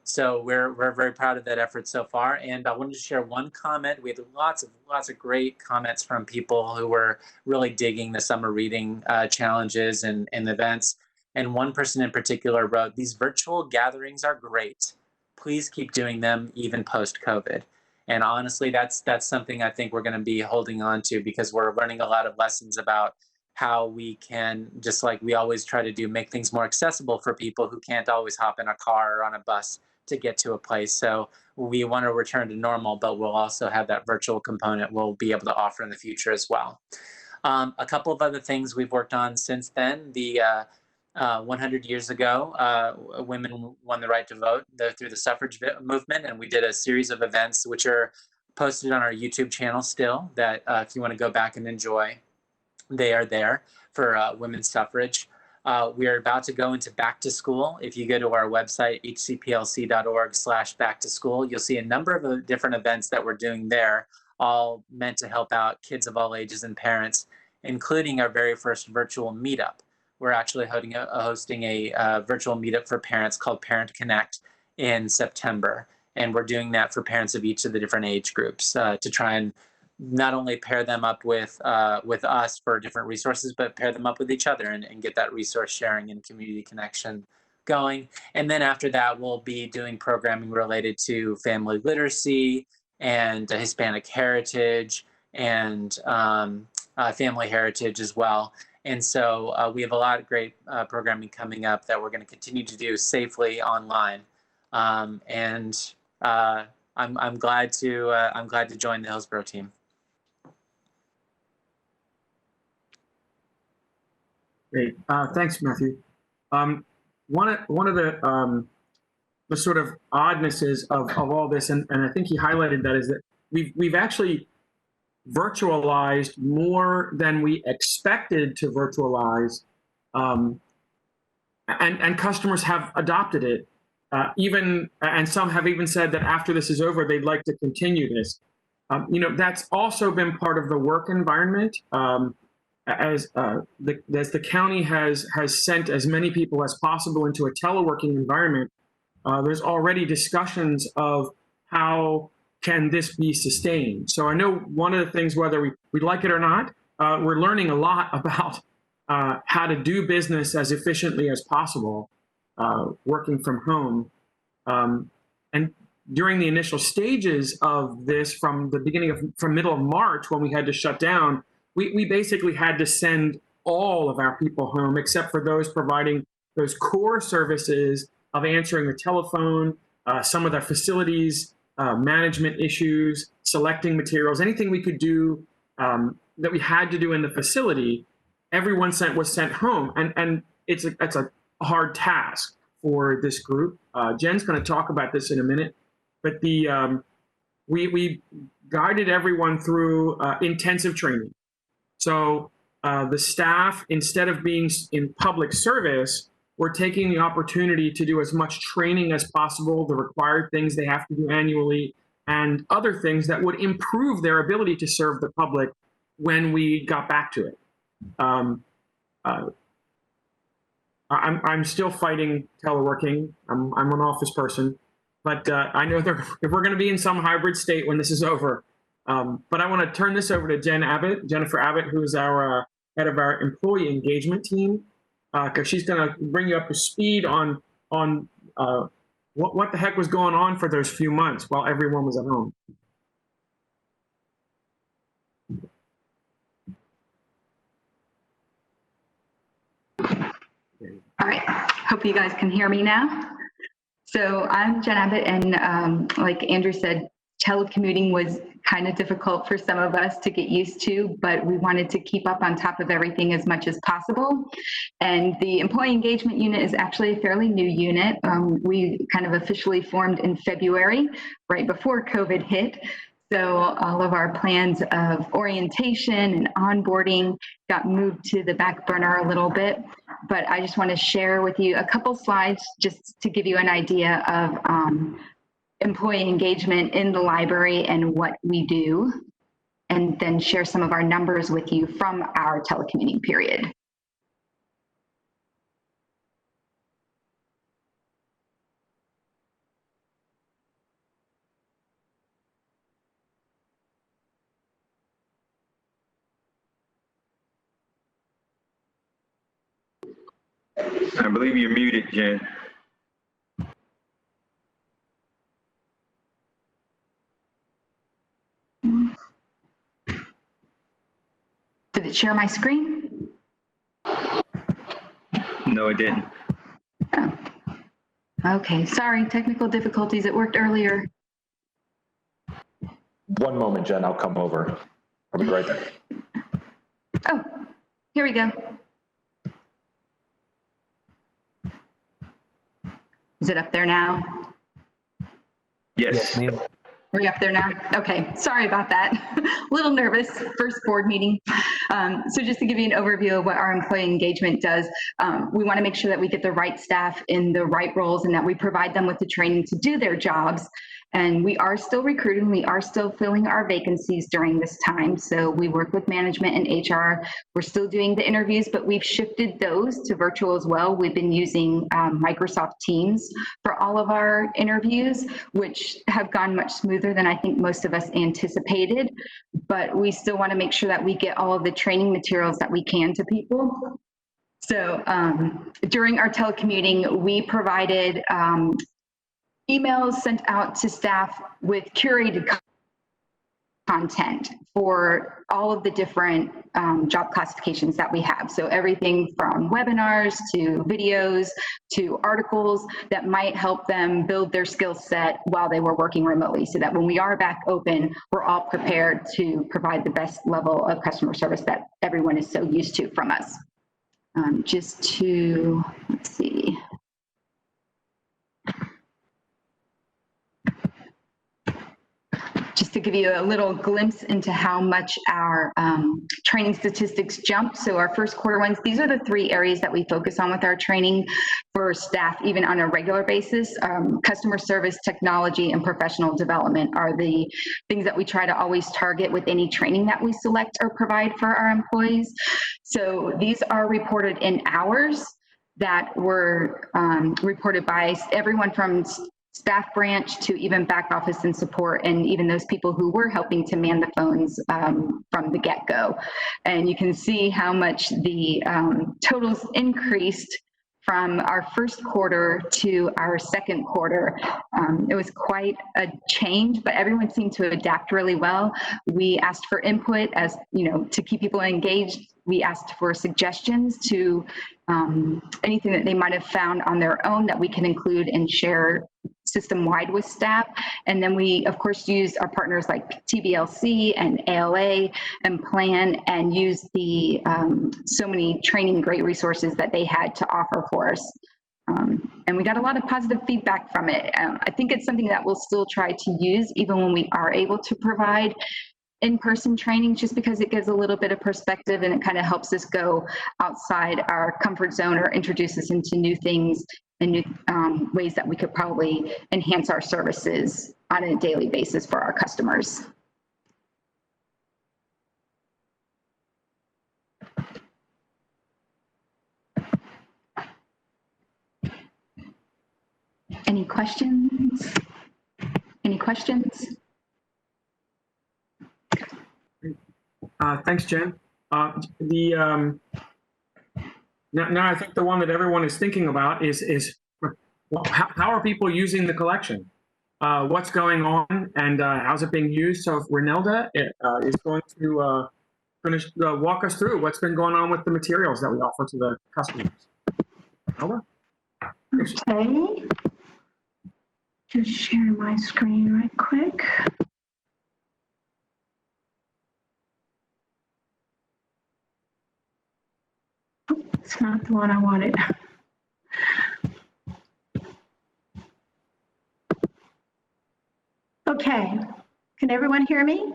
Q: So we're very proud of that effort so far. And I wanted to share one comment. We had lots of great comments from people who were really digging the summer reading challenges and events. And one person in particular wrote, "These virtual gatherings are great. Please keep doing them even post-COVID." And honestly, that's something I think we're going to be holding on to, because we're learning a lot of lessons about how we can, just like we always try to do, make things more accessible for people who can't always hop in a car or on a bus to get to a place. So we want to return to normal, but we'll also have that virtual component we'll be able to offer in the future as well. A couple of other things we've worked on since then. 100 years ago, women won the right to vote through the suffrage movement, and we did a series of events which are posted on our YouTube channel still, that if you want to go back and enjoy, they are there for women's suffrage. We are about to go into back to school. If you go to our website, hcplc.org/back to school, you'll see a number of different events that we're doing there, all meant to help out kids of all ages and parents, including our very first virtual meetup. We're actually hosting a virtual meetup for parents called Parent Connect in September. And we're doing that for parents of each of the different age groups to try and not only pair them up with us for different resources, but pair them up with each other and get that resource sharing and community connection going. And then after that, we'll be doing programming related to family literacy and Hispanic heritage and family heritage as well. And so we have a lot of great programming coming up that we're going to continue to do safely online. I'm glad to join the Hillsborough team.
I: Great, thanks, Matthew. One of the sort of oddnesses of all this, and I think he highlighted that, is that we've actually virtualized more than we expected to virtualize, and customers have adopted it. And some have even said that after this is over, they'd like to continue this. That's also been part of the work environment. As the county has sent as many people as possible into a teleworking environment, there's already discussions of how can this be sustained. So I know one of the things, whether we like it or not, we're learning a lot about how to do business as efficiently as possible, working from home. And during the initial stages of this, from middle of March, when we had to shut down, we basically had to send all of our people home, except for those providing those core services of answering the telephone, some of the facilities, management issues, selecting materials, anything we could do that we had to do in the facility, everyone was sent home. And it's a hard task for this group. Jen's going to talk about this in a minute, but we guided everyone through intensive training. So the staff, instead of being in public service, we're taking the opportunity to do as much training as possible, the required things they have to do annually, and other things that would improve their ability to serve the public when we got back to it. I'm still fighting teleworking. I'm an office person, but I know that if we're going to be in some hybrid state when this is over. But I want to turn this over to Jennifer Abbott, who's our head of our employee engagement team, because she's going to bring you up to speed on what the heck was going on for those few months while everyone was at home.
R: All right, hope you guys can hear me now. So I'm Jen Abbott, and like Andrew said, telecommuting was kind of difficult for some of us to get used to, but we wanted to keep up on top of everything as much as possible. And the employee engagement unit is actually a fairly new unit. We kind of officially formed in February, right before COVID hit. So all of our plans of orientation and onboarding got moved to the back burner a little bit. But I just want to share with you a couple slides just to give you an idea of employee engagement in the library and what we do, and then share some of our numbers with you from our telecommuting period.
S: I believe you're muted, Jen.
R: Did it share my screen?
S: No, it didn't.
R: Oh. Okay, sorry, technical difficulties. It worked earlier.
T: One moment, Jen, I'll come over. I'll be right there.
R: Oh, here we go. Is it up there now?
S: Yes.
R: Are we up there now? Okay, sorry about that. A little nervous, first board meeting. So just to give you an overview of what our employee engagement does, we want to make sure that we get the right staff in the right roles and that we provide them with the training to do their jobs. And we are still recruiting, we are still filling our vacancies during this time. So we work with management and HR. We're still doing the interviews, but we've shifted those to virtual as well. We've been using Microsoft Teams for all of our interviews, which have gone much smoother than I think most of us anticipated. But we still want to make sure that we get all of the training materials that we can to people. So during our telecommuting, we provided emails sent out to staff with curated content for all of the different job classifications that we have. So everything from webinars to videos to articles that might help them build their skill set while they were working remotely, so that when we are back open, we're all prepared to provide the best level of customer service that everyone is so used to from us. Just to, let's see. Just to give you a little glimpse into how much our training statistics jumped. So our first quarter ones, these are the 3 areas that we focus on with our training for staff, even on a regular basis. Customer service, technology, and professional development are the things that we try to always target with any training that we select or provide for our employees. So these are reported in hours that were reported by everyone from staff branch to even back office and support, and even those people who were helping to man the phones from the get-go. And you can see how much the totals increased from our first quarter to our second quarter. It was quite a change, but everyone seemed to adapt really well. We asked for input, as you know, to keep people engaged. We asked for suggestions to anything that they might have found on their own that we can include and share system-wide with staff. And then we, of course, use our partners like TBLC and ALA and Plan, and use the so many training great resources that they had to offer for us. And we got a lot of positive feedback from it. I think it's something that we'll still try to use even when we are able to provide in-person training, just because it gives a little bit of perspective and it kind of helps us go outside our comfort zone or introduce us into new things and new ways that we could probably enhance our services on a daily basis for our customers. Any questions? Any questions?
I: Thanks, Jen. Now I think the one that everyone is thinking about is how are people using the collection? What's going on, and how's it being used? So if Renelda is going to walk us through what's been going on with the materials that we offer to the customers. Renelda?
J: Okay. Just share my screen right quick. Oh, it's not the one I wanted. Okay, can everyone hear me?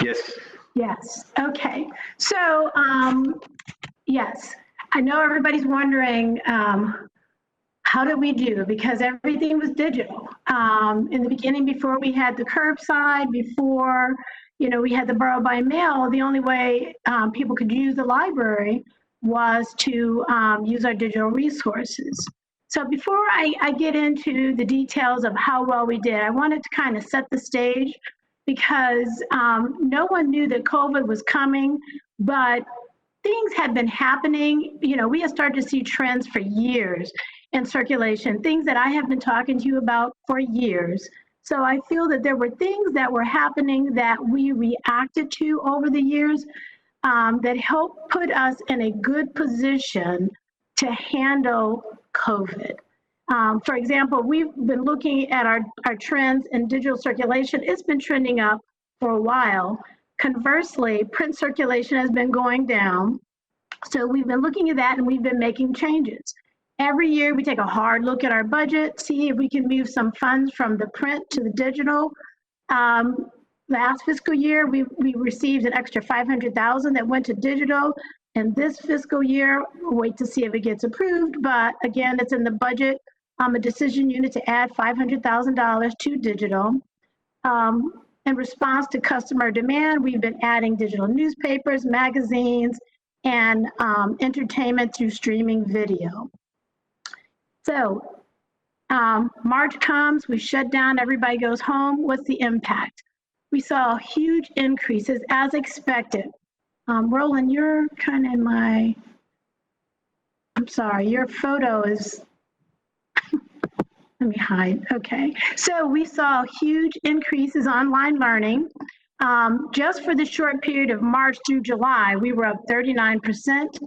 S: Yes.
J: Yes, okay. So, yes, I know everybody's wondering, how did we do? Because everything was digital. In the beginning, before we had the curbside, before, we had the borough by mail, the only way people could use the library was to use our digital resources. So before I get into the details of how well we did, I wanted to kind of set the stage because no one knew that COVID was coming, but things had been happening. We had started to see trends for years in circulation, things that I have been talking to you about for years. So I feel that there were things that were happening that we reacted to over the years that helped put us in a good position to handle COVID. For example, we've been looking at our trends in digital circulation. It's been trending up for a while. Conversely, print circulation has been going down. So we've been looking at that and we've been making changes. Every year we take a hard look at our budget, see if we can move some funds from the print to the digital. Last fiscal year, we received an extra $500,000 that went to digital. And this fiscal year, we'll wait to see if it gets approved. But again, it's in the budget, a decision unit to add $500,000 to digital. In response to customer demand, we've been adding digital newspapers, magazines, and entertainment through streaming video. So March comes, we shut down, everybody goes home. What's the impact? We saw huge increases as expected. Roland, you're kind of I'm sorry, your photo is, let me hide, okay. So we saw huge increases online learning. Just for the short period of March through July, we were up 39%.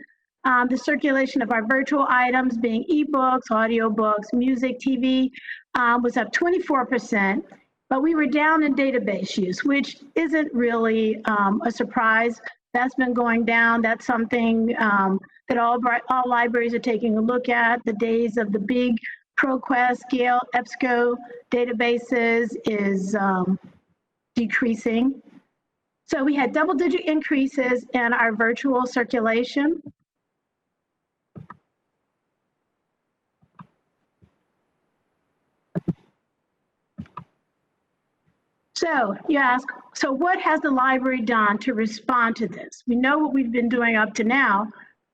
J: The circulation of our virtual items being ebooks, audiobooks, music, TV was up 24%, but we were down in database use, which isn't really a surprise. That's been going down. That's something that all libraries are taking a look at. The days of the big ProQuest, Gale, EBSCO databases is decreasing. So we had double-digit increases in our virtual circulation. So you ask, so what has the library done to respond to this? We know what we've been doing up to now,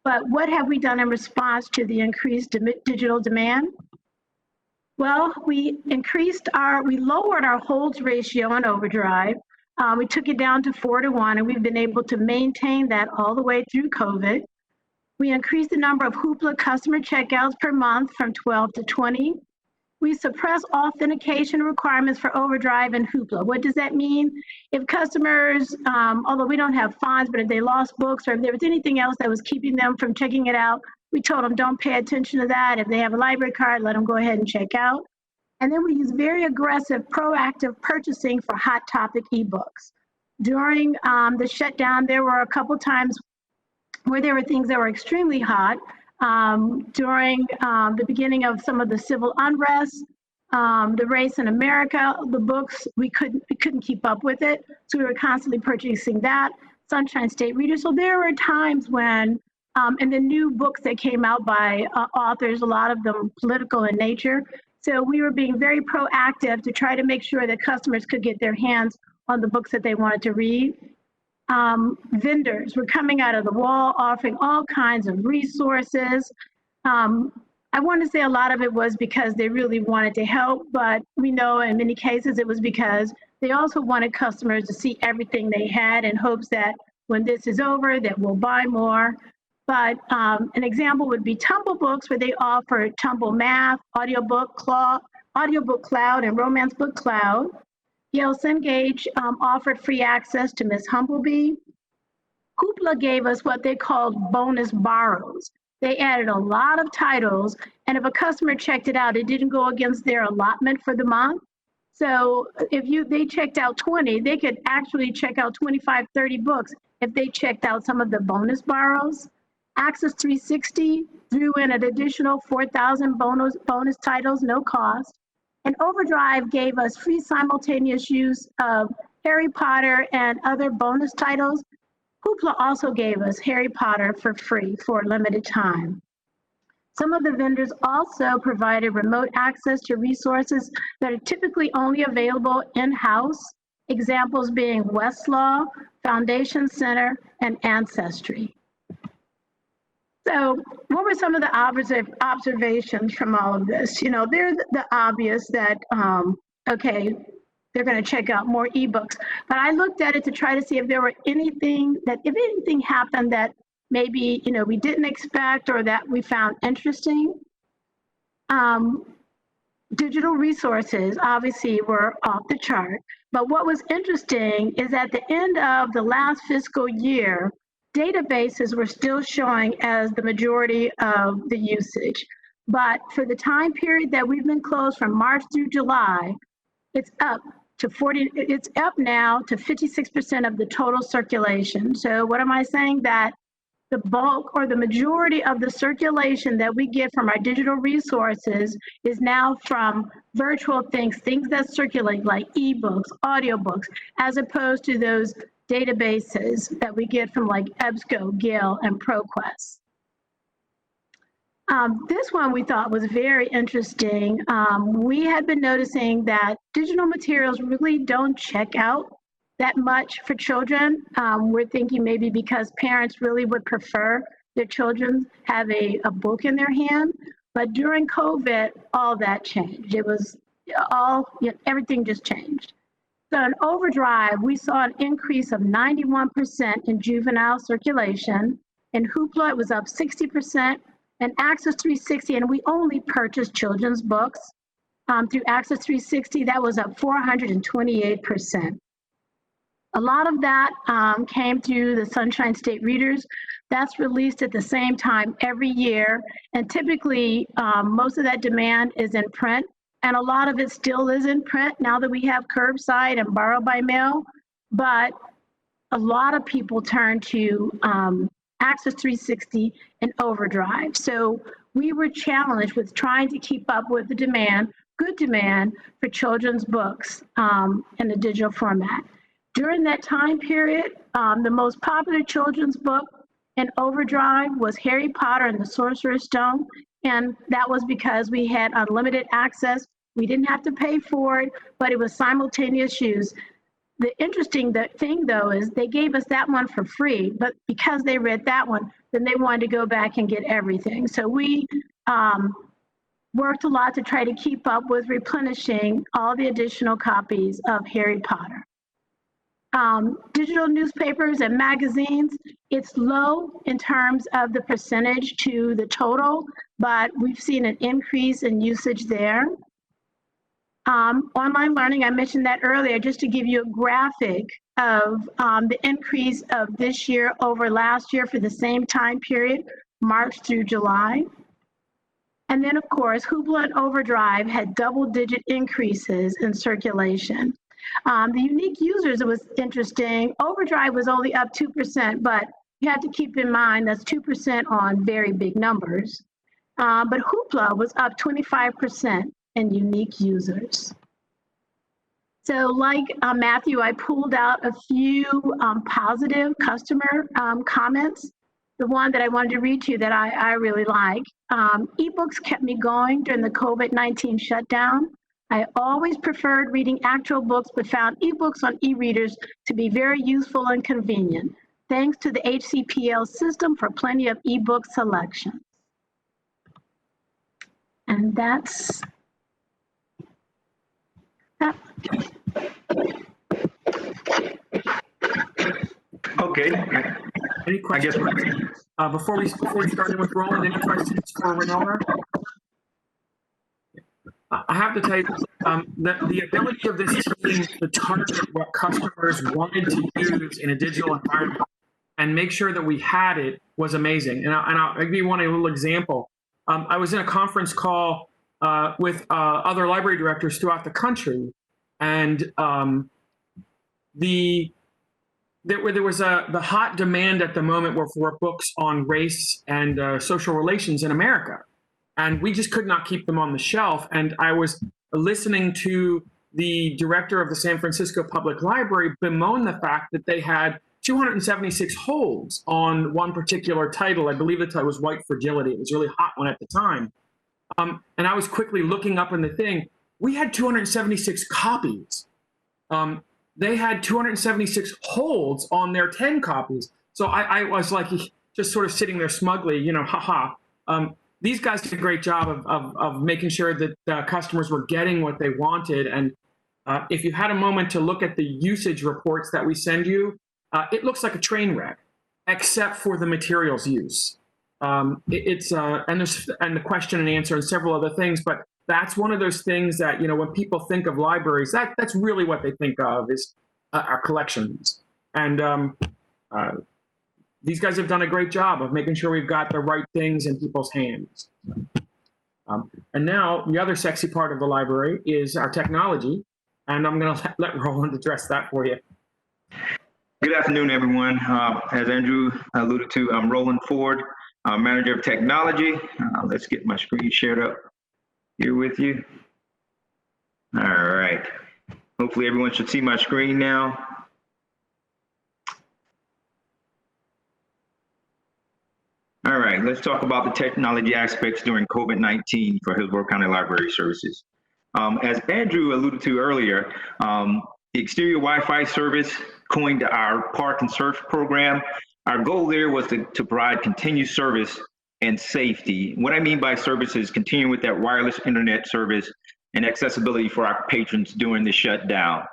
J: but what have we done in response to the increased digital demand? Well, we lowered our holds ratio on Overdrive. We took it down to 4-to-1, and we've been able to maintain that all the way through COVID. We increased the number of Hoopla customer checkouts per month from 12 to 20. We suppress authentication requirements for Overdrive and Hoopla. What does that mean? If customers, although we don't have fines, but if they lost books or if there was anything else that was keeping them from checking it out, we told them don't pay attention to that. If they have a library card, let them go ahead and check out. And then we use very aggressive, proactive purchasing for hot topic ebooks. During the shutdown, there were a couple times where there were things that were extremely hot. During the beginning of some of the civil unrest, the race in America, the books, we couldn't keep up with it. So we were constantly purchasing that, Sunshine State Reader. So there were times when, and the new books that came out by authors, a lot of them political in nature. So we were being very proactive to try to make sure that customers could get their hands on the books that they wanted to read. Vendors were coming out of the wall, offering all kinds of resources. I want to say a lot of it was because they really wanted to help, but we know in many cases it was because they also wanted customers to see everything they had in hopes that when this is over, that we'll buy more. But an example would be Tumble Books, where they offered Tumble Math, Audiobook Cloud, and Romance Book Cloud. Yale Cengage offered free access to Miss Humblebee. Hoopla gave us what they called bonus borrows. They added a lot of titles, and if a customer checked it out, it didn't go against their allotment for the month. So if they checked out 20, they could actually check out 25, 30 books if they checked out some of the bonus borrows. Access 360 threw in an additional 4,000 bonus titles, no cost. And Overdrive gave us free simultaneous use of Harry Potter and other bonus titles. Hoopla also gave us Harry Potter for free for a limited time. Some of the vendors also provided remote access to resources that are typically only available in-house, examples being Westlaw, Foundation Center, and Ancestry. So what were some of the observations from all of this? You know, they're the obvious that, okay, they're going to check out more ebooks. But I looked at it to try to see if there were if anything happened that maybe, you know, we didn't expect or that we found interesting. Digital resources obviously were off the chart. But what was interesting is at the end of the last fiscal year, databases were still showing as the majority of the usage. But for the time period that we've been closed from March through July, it's up now to 56% of the total circulation. So what am I saying? That the bulk or the majority of the circulation that we get from our digital resources is now from virtual things that circulate like ebooks, audiobooks, as opposed to those databases that we get from like EBSCO, Gale, and ProQuest. This one we thought was very interesting. We had been noticing that digital materials really don't check out that much for children. We're thinking maybe because parents really would prefer their children have a book in their hand. But during COVID, all that changed. It was everything just changed. So in Overdrive, we saw an increase of 91% in juvenile circulation. In Hoopla, it was up 60%. And Access 360, and we only purchased children's books. Through Access 360, that was up 428%. A lot of that came through the Sunshine State Readers. That's released at the same time every year. And typically, most of that demand is in print. And a lot of it still is in print now that we have curbside and borrow by mail. But a lot of people turn to Access 360 and Overdrive. So we were challenged with trying to keep up with the demand, good demand for children's books in a digital format. During that time period, the most popular children's book in Overdrive was Harry Potter and the Sorcerer's Stone. And that was because we had unlimited access. We didn't have to pay for it, but it was simultaneous use. The interesting thing, though, is they gave us that one for free, but because they read that one, then they wanted to go back and get everything. So we worked a lot to try to keep up with replenishing all the additional copies of Harry Potter. Digital newspapers and magazines, it's low in terms of the percentage to the total, but we've seen an increase in usage there. Online learning, I mentioned that earlier, just to give you a graphic of the increase of this year over last year for the same time period, March through July. And then, of course, Hoopla and Overdrive had double-digit increases in circulation. The unique users, it was interesting. Overdrive was only up 2%, but you have to keep in mind that's 2% on very big numbers. But Hoopla was up 25% in unique users. So like Matthew, I pulled out a few positive customer comments. the one that I wanted to read to you that I really like. Ebooks kept me going during the COVID-19 shutdown. I always preferred reading actual books, but found ebooks on e-readers to be very useful and convenient. Thanks to the HCPL system for plenty of ebook selections. And that's that.
L: Okay.
I: Any questions? Before we start with Roland, any questions for Winona? I have to tell you, the ability of this team to target what customers wanted to use in a digital environment and make sure that we had it was amazing. And I'll give you one little example. I was in a conference call with other library directors throughout the country, and there was the hot demand at the moment for books on race and social relations in America. And we just could not keep them on the shelf. And I was listening to the director of the San Francisco Public Library bemoan the fact that they had 276 holds on one particular title. I believe the title was White Fragility. It was a really hot one at the time. And I was quickly looking up in the thing. We had 276 copies. They had 276 holds on their 10 copies. So I was like, just sort of sitting there smugly, haha. These guys did a great job of making sure that customers were getting what they wanted. And if you had a moment to look at the usage reports that we send you, it looks like a train wreck, except for the materials use. And the question and answer and several other things, but that's one of those things that, when people think of libraries, that's really what they think of is our collections. And these guys have done a great job of making sure we've got the right things in people's hands. And now the other sexy part of the library is our technology. And I'm going to let Roland address that for you.
S: Good afternoon, everyone. As Andrew alluded to, I'm Roland Ford, Manager of Technology. Let's get my screen shared up here with you. All right. Hopefully everyone should see my screen now. All right, let's talk about the technology aspects during COVID-19 for Hillsborough County Library Services. As Andrew alluded to earlier, the exterior Wi-Fi service coined our Park and Search program. Our goal there was to provide continued service and safety. What I mean by service is continuing with that wireless internet service and accessibility for our patrons during the shutdown.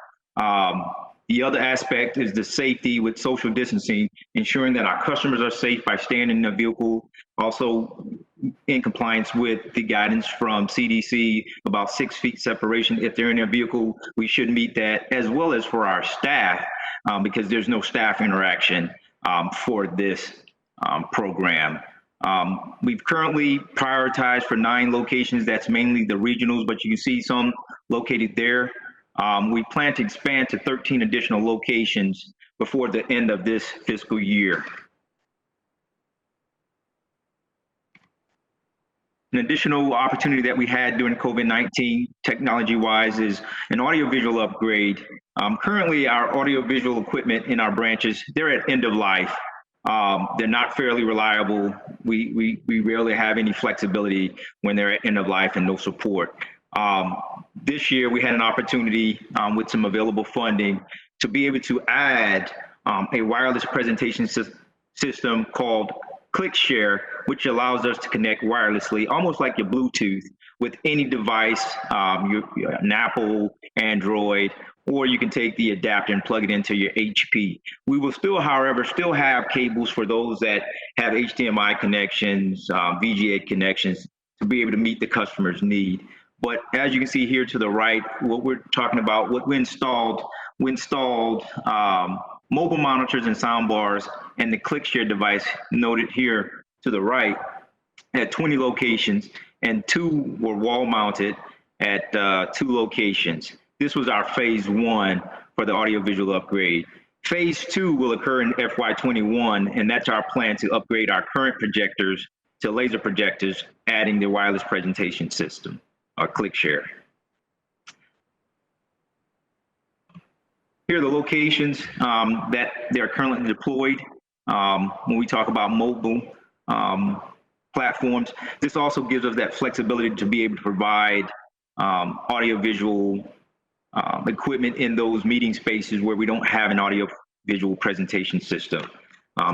S: The other aspect is the safety with social distancing, ensuring that our customers are safe by staying in the vehicle, also in compliance with the guidance from CDC about 6 feet separation. If they're in their vehicle, we should meet that, as well as for our staff, because there's no staff interaction for this program. We've currently prioritized for 9 locations. That's mainly the regionals, but you can see some located there. We plan to expand to 13 additional locations before the end of this fiscal year. An additional opportunity that we had during COVID-19 technology-wise is an audiovisual upgrade. Currently, our audiovisual equipment in our branches, they're at end of life. They're not fairly reliable. We rarely have any flexibility when they're at end of life and no support. This year, we had an opportunity with some available funding to be able to add a wireless presentation system called ClickShare, which allows us to connect wirelessly, almost like your Bluetooth, with any device, an Apple, Android, or you can take the adapter and plug it into your HP. We will still, however, have cables for those that have HDMI connections, VGA connections, to be able to meet the customer's need. But as you can see here to the right, what we're talking about, what we installed mobile monitors and sound bars, and the ClickShare device noted here to the right at 20 locations, and 2 were wall mounted at 2 locations. This was our phase 1 for the audiovisual upgrade. Phase 2 will occur in FY21, and that's our plan to upgrade our current projectors to laser projectors, adding the wireless presentation system, or ClickShare. Here are the locations that they're currently deployed. When we talk about mobile platforms, this also gives us that flexibility to be able to provide audiovisual equipment in those meeting spaces where we don't have an audiovisual presentation system.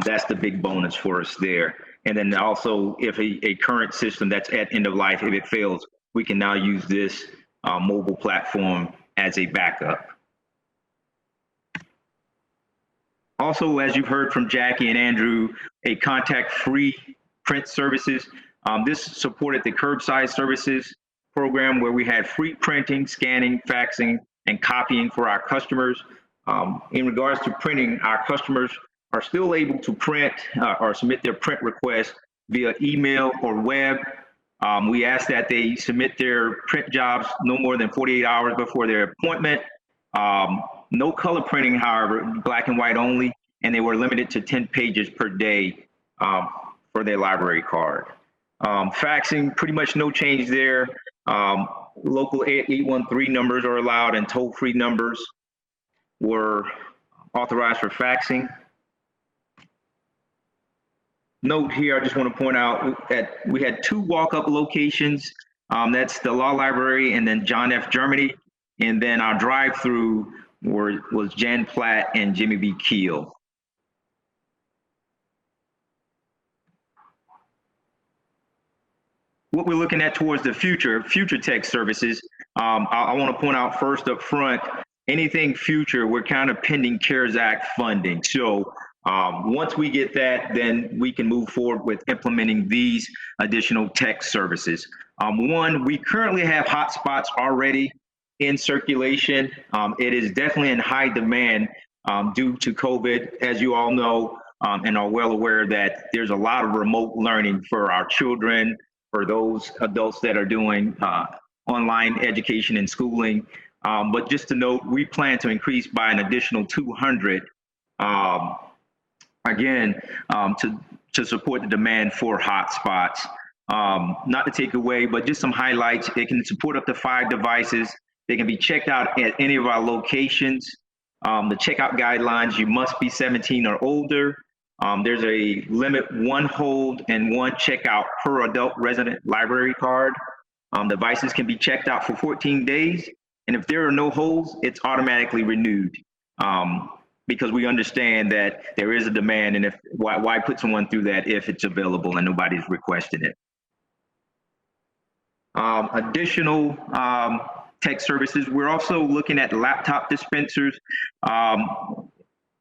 S: That's the big bonus for us there. And then also, if a current system that's at end of life, if it fails, we can now use this mobile platform as a backup. Also, as you've heard from Jackie and Andrew, a contact-free print services. This supported the curbside services program where we had free printing, scanning, faxing, and copying for our customers. In regards to printing, our customers are still able to print or submit their print requests via email or web. We ask that they submit their print jobs no more than 48 hours before their appointment. No color printing, however, black and white only, and they were limited to 10 pages per day for their library card. Faxing, pretty much no change there. Local 813 numbers are allowed and toll-free numbers were authorized for faxing. Note here, I just want to point out that we had 2 walk-up locations. That's the Law Library and then John F. Germany. And then our drive-through was Jan Platt and Jimmy B. Keel. What we're looking at towards the future tech services, I want to point out first up front, anything future, we're kind of pending CARES Act funding. So once we get that, then we can move forward with implementing these additional tech services. One, we currently have hotspots already in circulation. It is definitely in high demand due to COVID, as you all know, and are well aware that there's a lot of remote learning for our children, for those adults that are doing online education and schooling. But just to note, we plan to increase by an additional 200, again, to support the demand for hotspots. Not to take away, but just some highlights. It can support up to 5 devices. They can be checked out at any of our locations. The checkout guidelines, you must be 17 or older. There's a limit 1 hold and 1 checkout per adult resident library card. Devices can be checked out for 14 days. And if there are no holds, it's automatically renewed. Because we understand that there is a demand, and why put someone through that if it's available and nobody's requested it. Additional tech services, we're also looking at laptop dispensers,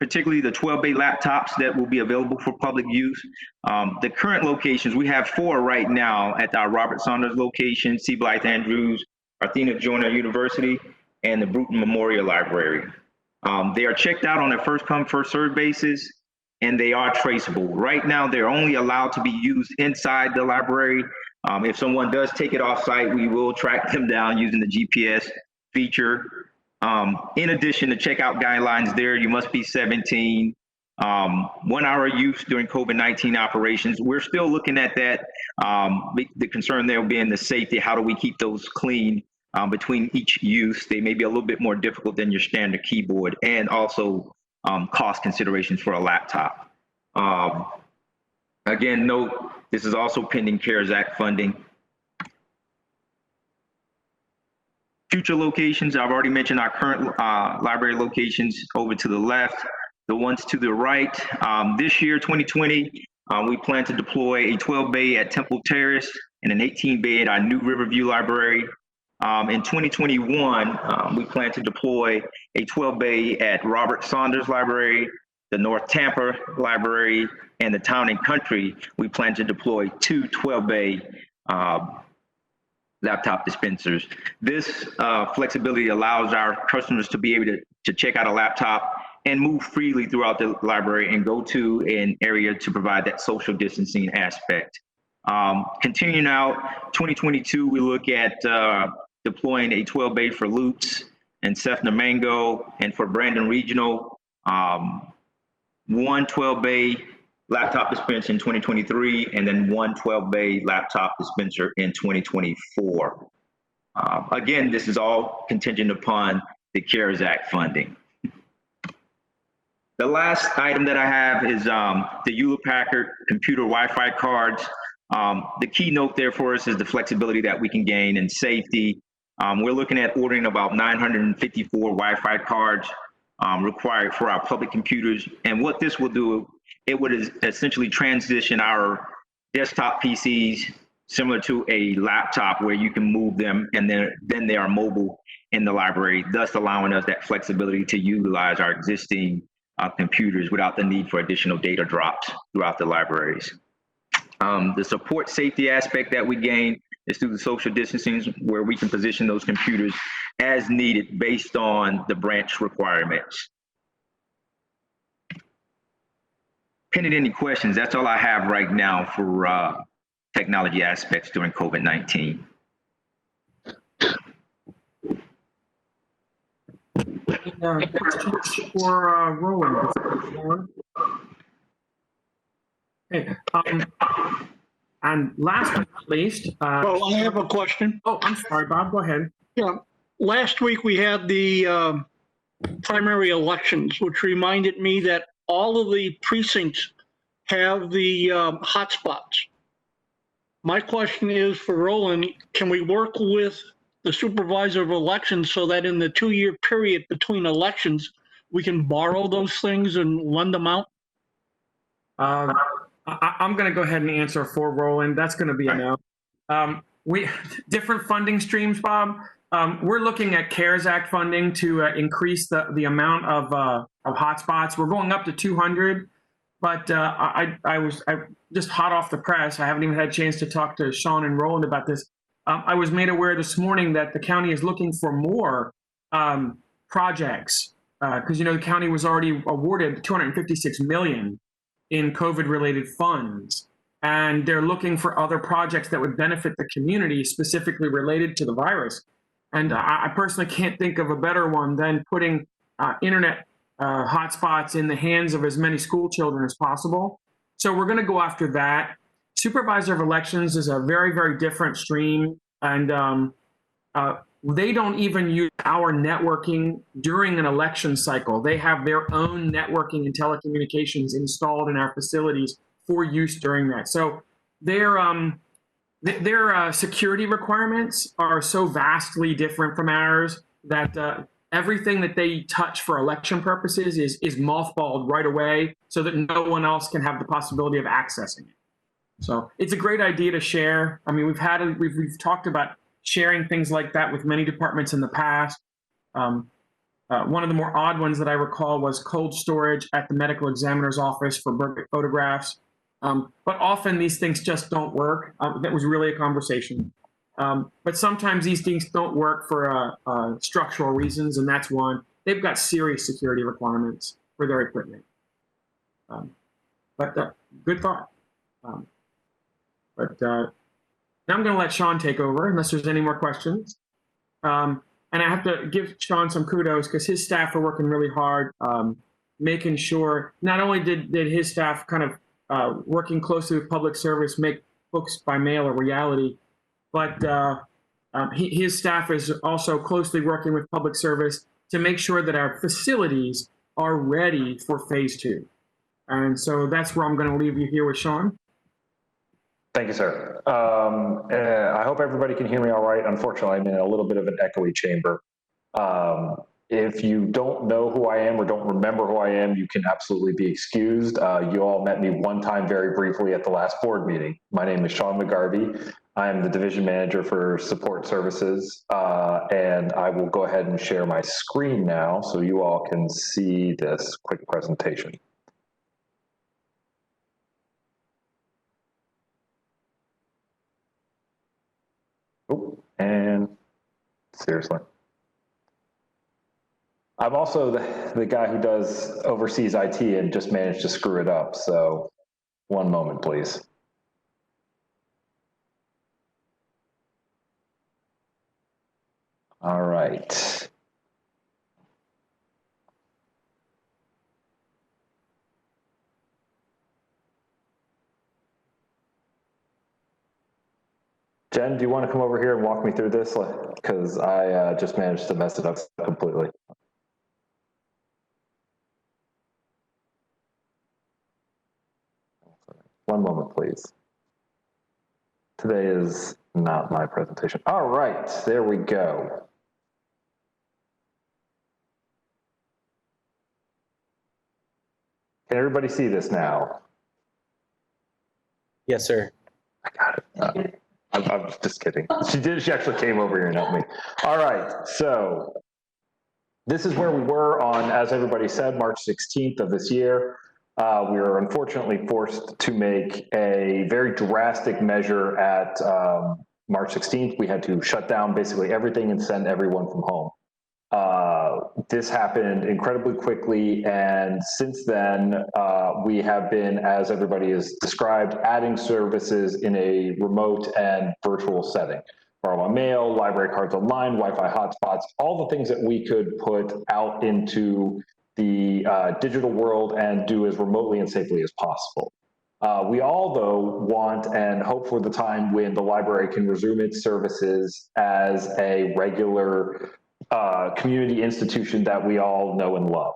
S: particularly the 12-bay laptops that will be available for public use. The current locations, we have 4 right now at our Robert Saunders location, C. Blythe Andrews, Athena Joyner University, and the Bruton Memorial Library. They are checked out on a first come, first served basis, and they are traceable. Right now, they're only allowed to be used inside the library. If someone does take it off site, we will track them down using the GPS feature. In addition to checkout guidelines there, you must be 17. 1 hour use during COVID-19 operations. We're still looking at that. The concern there being the safety. How do we keep those clean between each use? They may be a little bit more difficult than your standard keyboard, and also cost considerations for a laptop. Again, note, this is also pending CARES Act funding. Future locations, I've already mentioned our current library locations over to the left. The ones to the right, this year, 2020, we plan to deploy a 12-bay at Temple Terrace and an 18-bay at our new Riverview Library. In 2021, we plan to deploy a 12-bay at Robert Saunders Library, the North Tampa Library, and the Town and Country. We plan to deploy 2 12-bay laptop dispensers. This flexibility allows our customers to be able to check out a laptop and move freely throughout the library and go to an area to provide that social distancing aspect. Continuing out, 2022, we look at deploying a 12-bay for Lutz and Sefner Mango, and for Brandon Regional, 1 12-bay laptop dispenser in 2023, and then 1 12-bay laptop dispenser in 2024. Again, this is all contingent upon the CARES Act funding. The last item that I have is the Hewlett-Packard computer Wi-Fi cards. The keynote there for us is the flexibility that we can gain in safety. We're looking at ordering about 954 Wi-Fi cards required for our public computers. And what this will do, it would essentially transition our desktop PCs similar to a laptop where you can move them and then they are mobile in the library, thus allowing us that flexibility to utilize our existing computers without the need for additional data drops throughout the libraries. The support safety aspect that we gain is through the social distancing, where we can position those computers as needed based on the branch requirements. Pending any questions, that's all I have right now for technology aspects during COVID-19.
I: Questions for Roland? Okay. And last but not least,
M: well, I have a question.
I: Oh, I'm sorry, Bob. Go ahead.
M: Yeah. Last week we had the primary elections, which reminded me that all of the precincts have the hotspots. My question is for Roland, can we work with the supervisor of elections so that in the 2-year period between elections, we can borrow those things and lend them out?
I: I'm going to go ahead and answer for Roland. That's going to be a no. We different funding streams, Bob. We're looking at CARES Act funding to increase the amount of hotspots. We're going up to 200, but I just hot off the press. I haven't even had a chance to talk to Sean and Roland about this. I was made aware this morning that the county is looking for more projects because the county was already awarded $256 million in COVID-related funds, and they're looking for other projects that would benefit the community, specifically related to the virus. And I personally can't think of a better one than putting internet hotspots in the hands of as many school children as possible. So we're going to go after that. Supervisor of elections is a very, very different stream, and they don't even use our networking during an election cycle. They have their own networking and telecommunications installed in our facilities for use during that. So their security requirements are so vastly different from ours that everything that they touch for election purposes is mothballed right away so that no one else can have the possibility of accessing it. So it's a great idea to share. I mean, we've talked about sharing things like that with many departments in the past. One of the more odd ones that I recall was cold storage at the medical examiner's office for birth photographs. But often these things just don't work. That was really a conversation. But sometimes these things don't work for structural reasons, and that's one. They've got serious security requirements for their equipment. But good thought. Now I'm going to let Sean take over unless there's any more questions. And I have to give Sean some kudos because his staff are working really hard, making sure not only did his staff kind of working closely with public service make books by mail a reality, but his staff is also closely working with public service to make sure that our facilities are ready for phase 2. And so that's where I'm going to leave you here with Sean.
T: Thank you, sir. I hope everybody can hear me all right. Unfortunately, I'm in a little bit of an echoey chamber. If you don't know who I am or don't remember who I am, you can absolutely be excused. You all met me one time very briefly at the last board meeting. My name is Sean McGarvey. I am the division manager for support services, and I will go ahead and share my screen now so you all can see this quick presentation. And seriously. I'm also the guy who oversees IT and just managed to screw it up. So one moment, please. All right. Jen, do you want to come over here and walk me through this? Because I just managed to mess it up completely. One moment, please. Today is not my presentation. All right, there we go. Can everybody see this now?
Q: Yes, sir.
T: I got it. I'm just kidding. She actually came over here and helped me. All right, so this is where we were on, as everybody said, March 16th of this year. We were unfortunately forced to make a very drastic measure at March 16th. We had to shut down basically everything and send everyone from home. This happened incredibly quickly, and since then, we have been, as everybody has described, adding services in a remote and virtual setting. Borrow a mail, library cards online, Wi-Fi hotspots, all the things that we could put out into the digital world and do as remotely and safely as possible. We all, though, want and hope for the time when the library can resume its services as a regular community institution that we all know and love.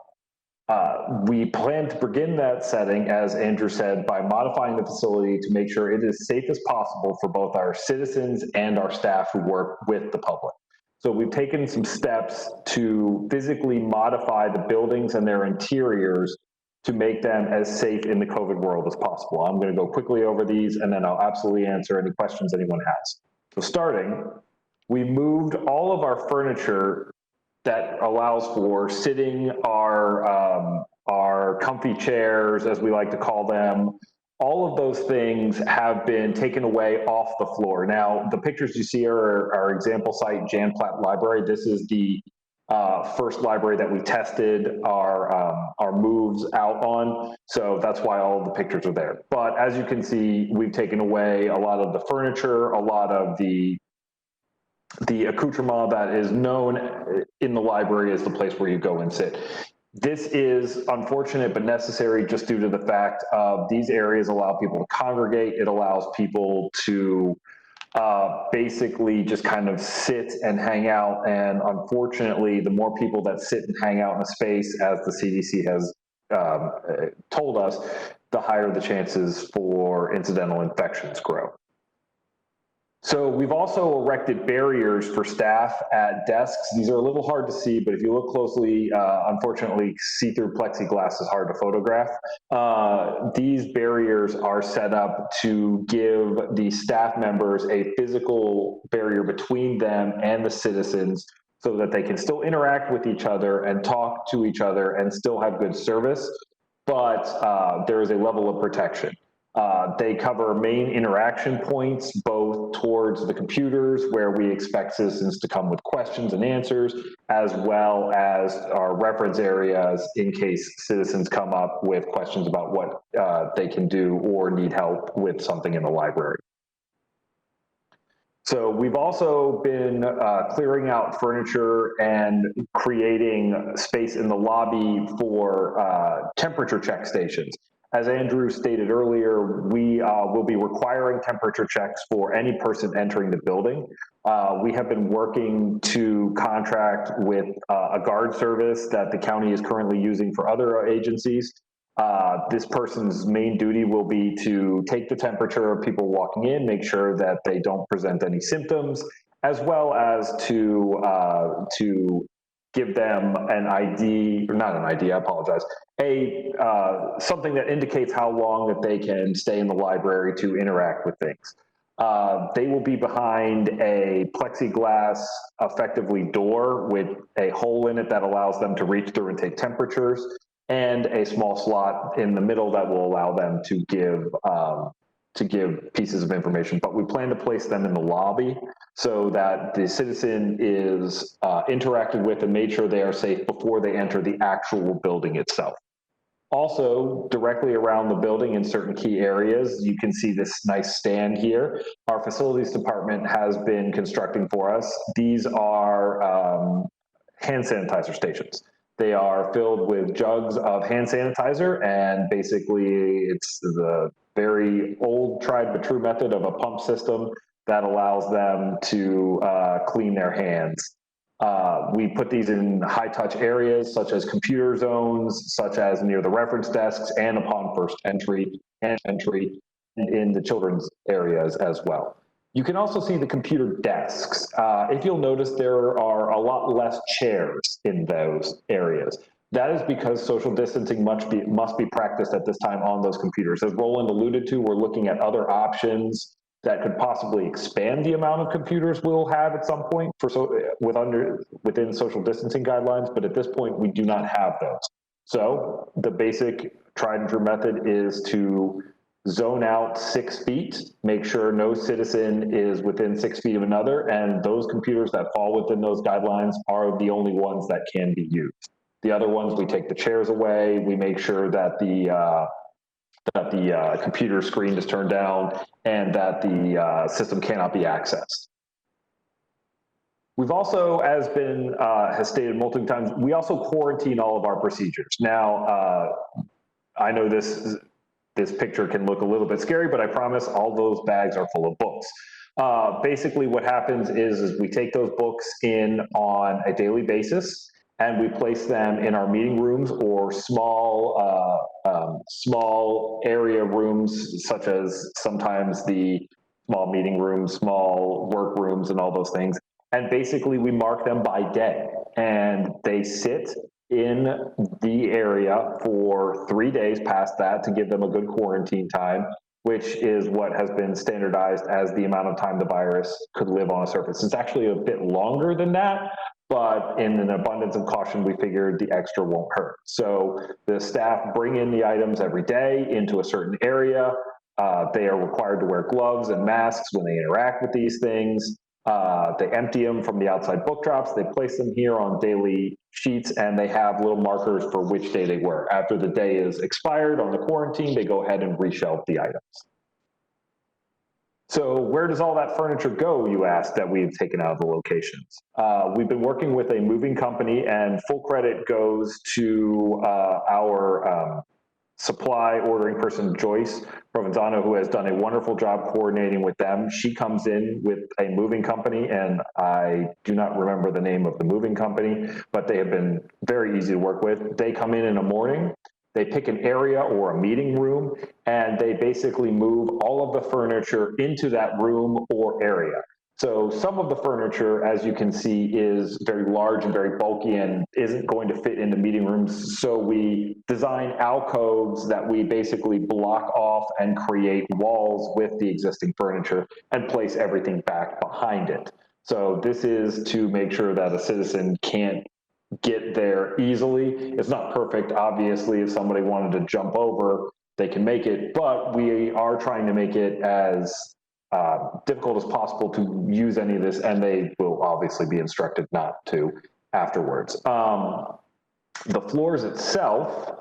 T: We plan to begin that setting, as Andrew said, by modifying the facility to make sure it is safe as possible for both our citizens and our staff who work with the public. So we've taken some steps to physically modify the buildings and their interiors to make them as safe in the COVID world as possible. I'm going to go quickly over these, and then I'll absolutely answer any questions anyone has. So starting, we moved all of our furniture that allows for sitting, our comfy chairs, as we like to call them. All of those things have been taken away off the floor. Now, the pictures you see are our example site, Jan Platt Library. This is the first library that we tested our moves out on. So that's why all of the pictures are there. But as you can see, we've taken away a lot of the furniture, a lot of the accoutrement that is known in the library as the place where you go and sit. This is unfortunate but necessary just due to the fact of these areas allow people to congregate. It allows people to basically just kind of sit and hang out. And unfortunately, the more people that sit and hang out in a space, as the CDC has told us, the higher the chances for incidental infections grow. So we've also erected barriers for staff at desks. These are a little hard to see, but if you look closely, unfortunately, see-through plexiglass is hard to photograph. These barriers are set up to give the staff members a physical barrier between them and the citizens so that they can still interact with each other and talk to each other and still have good service, but there is a level of protection. They cover main interaction points, both towards the computers, where we expect citizens to come with questions and answers, as well as our reference areas in case citizens come up with questions about what they can do or need help with something in the library. So we've also been clearing out furniture and creating space in the lobby for temperature check stations. As Andrew stated earlier, we will be requiring temperature checks for any person entering the building. We have been working to contract with a guard service that the county is currently using for other agencies. This person's main duty will be to take the temperature of people walking in, make sure that they don't present any symptoms, as well as to give them an ID, or not an ID, I apologize, something that indicates how long that they can stay in the library to interact with things. They will be behind a plexiglass, effectively door with a hole in it that allows them to reach through and take temperatures, and a small slot in the middle that will allow them to give pieces of information. But we plan to place them in the lobby so that the citizen is interacted with and made sure they are safe before they enter the actual building itself. Also, directly around the building in certain key areas, you can see this nice stand here. Our facilities department has been constructing for us. These are hand sanitizer stations. They are filled with jugs of hand sanitizer, and basically it's the very old tried but true method of a pump system that allows them to clean their hands. We put these in high touch areas such as computer zones, such as near the reference desks and upon first entry and entry. in the children's areas as well. You can also see the computer desks. If you'll notice, there are a lot less chairs in those areas. That is because social distancing must be practiced at this time on those computers. As Roland alluded to, we're looking at other options that could possibly expand the amount of computers we'll have at some point within social distancing guidelines, but at this point, we do not have those. So the basic tried and true method is to zone out 6 feet, make sure no citizen is within 6 feet of another, and those computers that fall within those guidelines are the only ones that can be used. The other ones, we take the chairs away, we make sure that the computer screen is turned down and that the system cannot be accessed. We've also, as has stated multiple times, we also quarantine all of our procedures. Now, I know this picture can look a little bit scary, but I promise all those bags are full of books. Basically what happens is we take those books in on a daily basis and we place them in our meeting rooms or small area rooms, such as sometimes the small meeting rooms, small work rooms, and all those things. And basically we mark them by day, and they sit in the area for 3 days past that to give them a good quarantine time, which is what has been standardized as the amount of time the virus could live on a surface. It's actually a bit longer than that, but in an abundance of caution, we figured the extra won't hurt. So the staff bring in the items every day into a certain area. They are required to wear gloves and masks when they interact with these things. They empty them from the outside book drops. They place them here on daily sheets, and they have little markers for which day they were. After the day is expired on the quarantine, they go ahead and reshelve the items. So where does all that furniture go, you asked, that we've taken out of the locations? We've been working with a moving company, and full credit goes to our supply ordering person, Joyce Provenzano, who has done a wonderful job coordinating with them. She comes in with a moving company, and I do not remember the name of the moving company, but they have been very easy to work with. They come in the morning, they pick an area or a meeting room, and they basically move all of the furniture into that room or area. So some of the furniture, as you can see, is very large and very bulky and isn't going to fit into meeting rooms. So we design alcoves that we basically block off and create walls with the existing furniture and place everything back behind it. So this is to make sure that a citizen can't get there easily. It's not perfect. Obviously, if somebody wanted to jump over, they can make it, but we are trying to make it as difficult as possible to use any of this, and they will obviously be instructed not to afterwards. The floors itself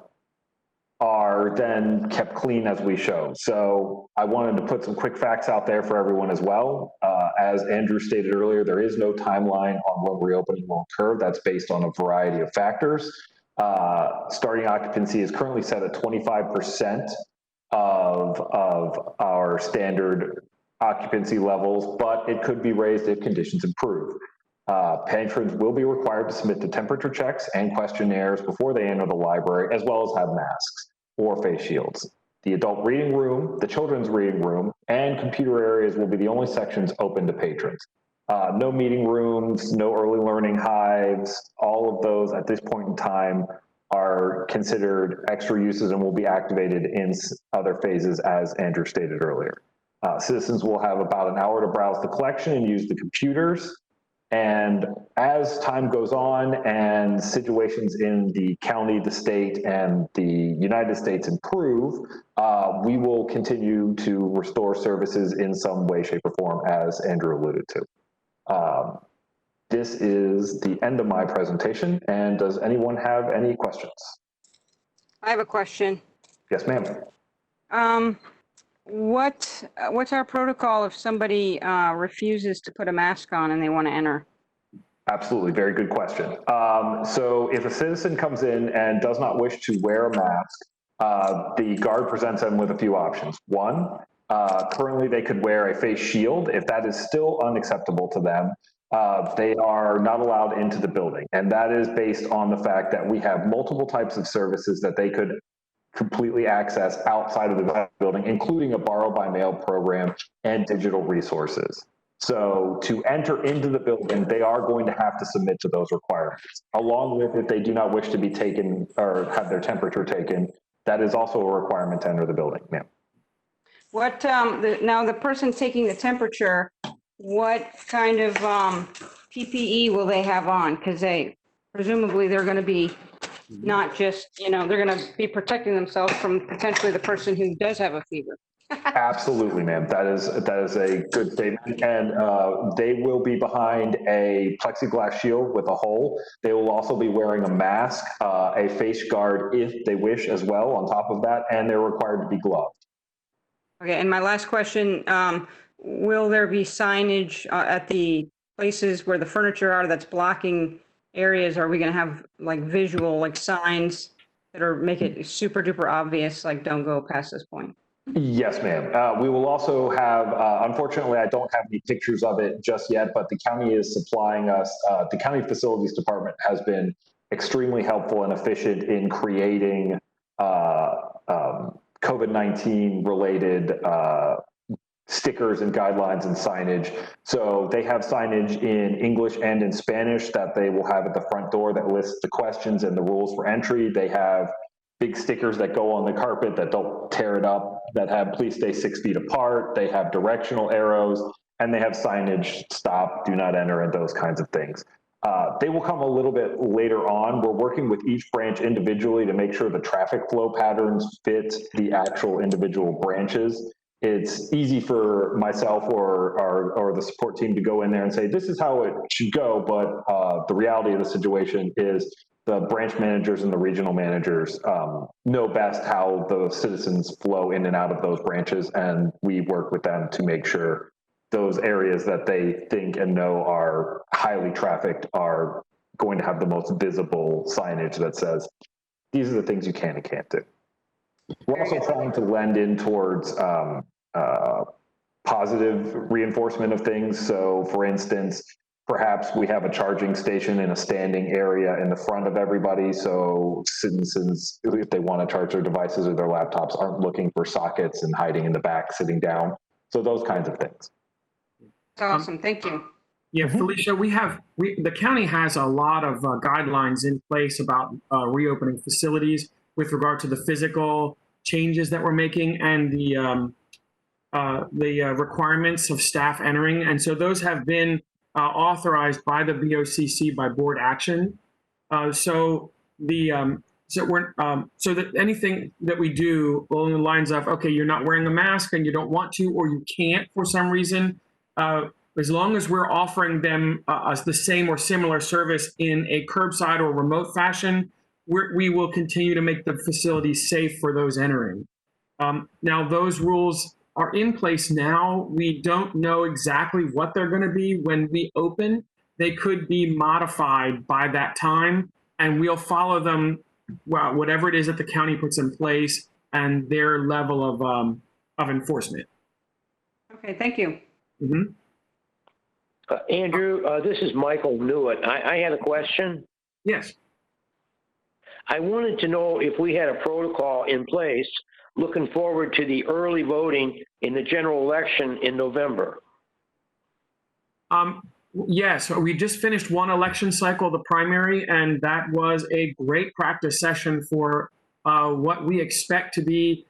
T: are then kept clean as we show. So I wanted to put some quick facts out there for everyone as well. As Andrew stated earlier, there is no timeline on when reopening will occur. That's based on a variety of factors. Starting occupancy is currently set at 25% of our standard occupancy levels, but it could be raised if conditions improve. Patrons will be required to submit the temperature checks and questionnaires before they enter the library, as well as have masks or face shields. The adult reading room, the children's reading room, and computer areas will be the only sections open to patrons. No meeting rooms, no early learning hives, all of those at this point in time are considered extra uses and will be activated in other phases, as Andrew stated earlier. Citizens will have about an hour to browse the collection and use the computers. And as time goes on and situations in the county, the state, and the United States improve, we will continue to restore services in some way, shape, or form, as Andrew alluded to. This is the end of my presentation. And does anyone have any questions?
H: I have a question.
T: Yes, ma'am.
H: What's our protocol if somebody refuses to put a mask on and they want to enter?
T: Absolutely, very good question. So if a citizen comes in and does not wish to wear a mask, the guard presents them with a few options. One, currently they could wear a face shield. If that is still unacceptable to them, they are not allowed into the building. And that is based on the fact that we have multiple types of services that they could completely access outside of the building, including a borrow by mail program and digital resources. So to enter into the building, they are going to have to submit to those requirements. Along with, if they do not wish to be taken or have their temperature taken, that is also a requirement to enter the building, ma'am.
H: What, now the person taking the temperature, what kind of PPE will they have on? Because presumably they're going to be not just, they're going to be protecting themselves from potentially the person who does have a fever.
T: Absolutely, ma'am. That is a good statement. And they will be behind a plexiglass shield with a hole. They will also be wearing a mask, a face guard if they wish as well on top of that, and they're required to be gloved.
H: Okay, and my last question, will there be signage at the places where the furniture are that's blocking areas? Are we going to have like visual like signs that are make it super duper obvious, like don't go past this point?
T: Yes, ma'am. We will also have, unfortunately, I don't have any pictures of it just yet, but the county is supplying us, the county facilities department has been extremely helpful and efficient in creating COVID-19 related stickers and guidelines and signage. So they have signage in English and in Spanish that they will have at the front door that lists the questions and the rules for entry. They have big stickers that go on the carpet that don't tear it up, that have please stay 6 feet apart. They have directional arrows, and they have signage, stop, do not enter, and those kinds of things. They will come a little bit later on. We're working with each branch individually to make sure the traffic flow patterns fit the actual individual branches. It's easy for myself or the support team to go in there and say, this is how it should go, but the reality of the situation is the branch managers and the regional managers know best how the citizens flow in and out of those branches, and we work with them to make sure those areas that they think and know are highly trafficked are going to have the most visible signage that says, these are the things you can and can't do. We're also trying to lend in towards positive reinforcement of things. So for instance, perhaps we have a charging station in a standing area in the front of everybody. So citizens, if they want to charge their devices or their laptops, aren't looking for sockets and hiding in the back, sitting down. So those kinds of things.
H: That's awesome. Thank you.
I: Yeah, Felicia, the county has a lot of guidelines in place about reopening facilities with regard to the physical changes that we're making and the requirements of staff entering. And so those have been authorized by the BOCC by board action. So that anything that we do along the lines of, okay, you're not wearing a mask and you don't want to, or you can't for some reason, as long as we're offering them the same or similar service in a curbside or remote fashion, we will continue to make the facility safe for those entering. Now, those rules are in place now. We don't know exactly what they're going to be when we open. They could be modified by that time, and we'll follow them, whatever it is that the county puts in place and their level of enforcement.
H: Okay, thank you.
I: Mm-hmm.
L: Andrew, this is Michael Newitt. I had a question.
I: Yes.
L: I wanted to know if we had a protocol in place looking forward to the early voting in the general election in November.
I: Yes, we just finished one election cycle, the primary, and that was a great practice session for what we expect to be,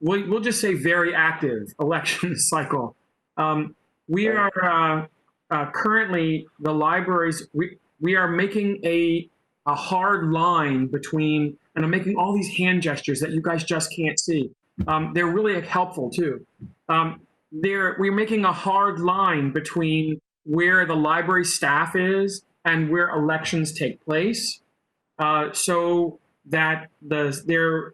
I: we'll just say very active election cycle. We are currently, the libraries, we are making a hard line between, and I'm making all these hand gestures that you guys just can't see. They're really helpful too. We're making a hard line between where the library staff is and where elections take place, so that the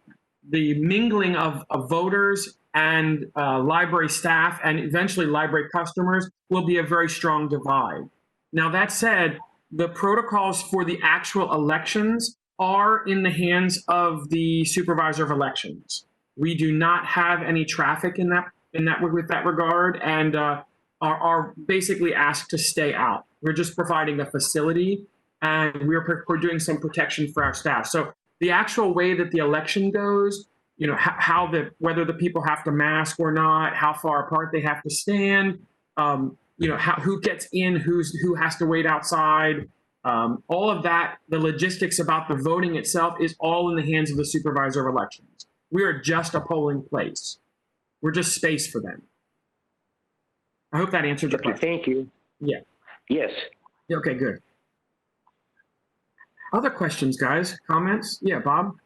I: mingling of voters and library staff and eventually library customers will be a very strong divide. Now, that said, the protocols for the actual elections are in the hands of the supervisor of elections. We do not have any traffic with that regard, and are basically asked to stay out. We're just providing a facility, and we're doing some protection for our staff. So The actual way that the election goes, you know, whether the people have to mask or not, how far apart they have to stand, you know, who gets in, who has to wait outside, all of that, the logistics about the voting itself is all in the hands of the supervisor of elections. We are just a polling place. We're just space for them. I hope that answered your question.
L: Thank you.
I: Yeah.
L: Yes.
I: Okay, good. Other questions, guys? Comments? Yeah, Bob?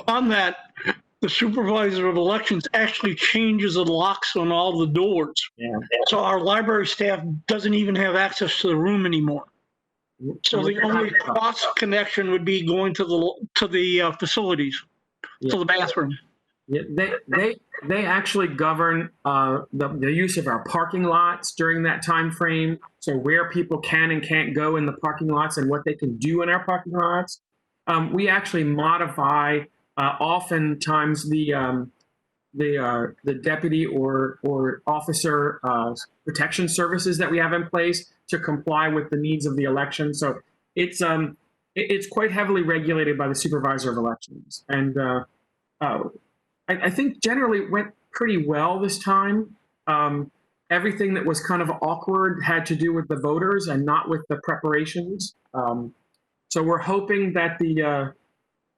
M: On that, the supervisor of elections actually changes the locks on all the doors.
I: Yeah.
M: So our library staff doesn't even have access to the room anymore. So the only cross connection would be going to the facilities, to the bathroom.
I: Yeah, they actually govern the use of our parking lots during that time frame. So where people can and can't go in the parking lots and what they can do in our parking lots. We actually modify oftentimes the deputy or officer protection services that we have in place to comply with the needs of the election. So it's quite heavily regulated by the supervisor of elections, and I think generally it went pretty well this time. Everything that was kind of awkward had to do with the voters and not with the preparations. So we're hoping that the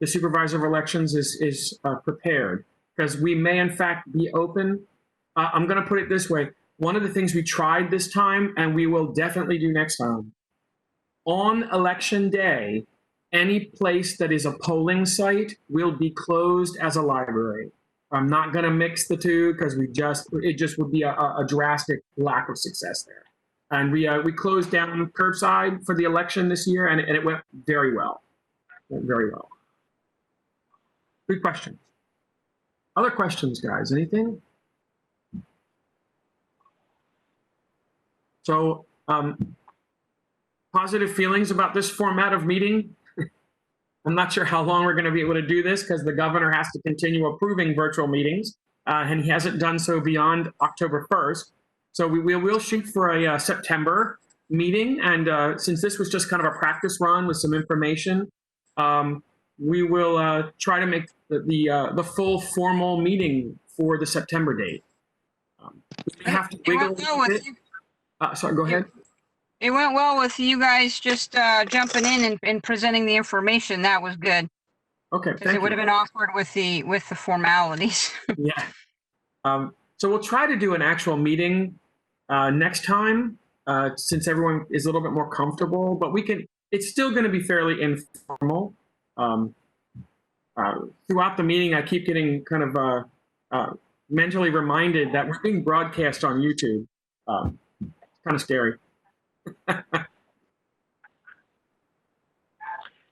I: supervisor of elections is prepared, because we may in fact be open. I'm going to put it this way. One of the things we tried this time, and we will definitely do next time, on election day, any place that is a polling site will be closed as a library. I'm not going to mix the two, because it just would be a drastic lack of success there. And we closed down curbside for the election this year, and it went very well. Went very well. Good questions. Other questions, guys? Anything? So, positive feelings about this format of meeting. I'm not sure how long we're going to be able to do this, because the governor has to continue approving virtual meetings, and he hasn't done so beyond October 1st. So we will shoot for a September meeting, and since this was just kind of a practice run with some information, we will try to make the full formal meeting for the September date. We have to wiggle a bit. Sorry, go ahead.
H: It went well with you guys just jumping in and presenting the information. That was good.
I: Okay,
H: because it would have been awkward with the formalities.
I: Yeah. So we'll try to do an actual meeting next time, since everyone is a little bit more comfortable. But it's still going to be fairly informal. Throughout the meeting, I keep getting kind of mentally reminded that we're being broadcast on YouTube. It's kind of scary.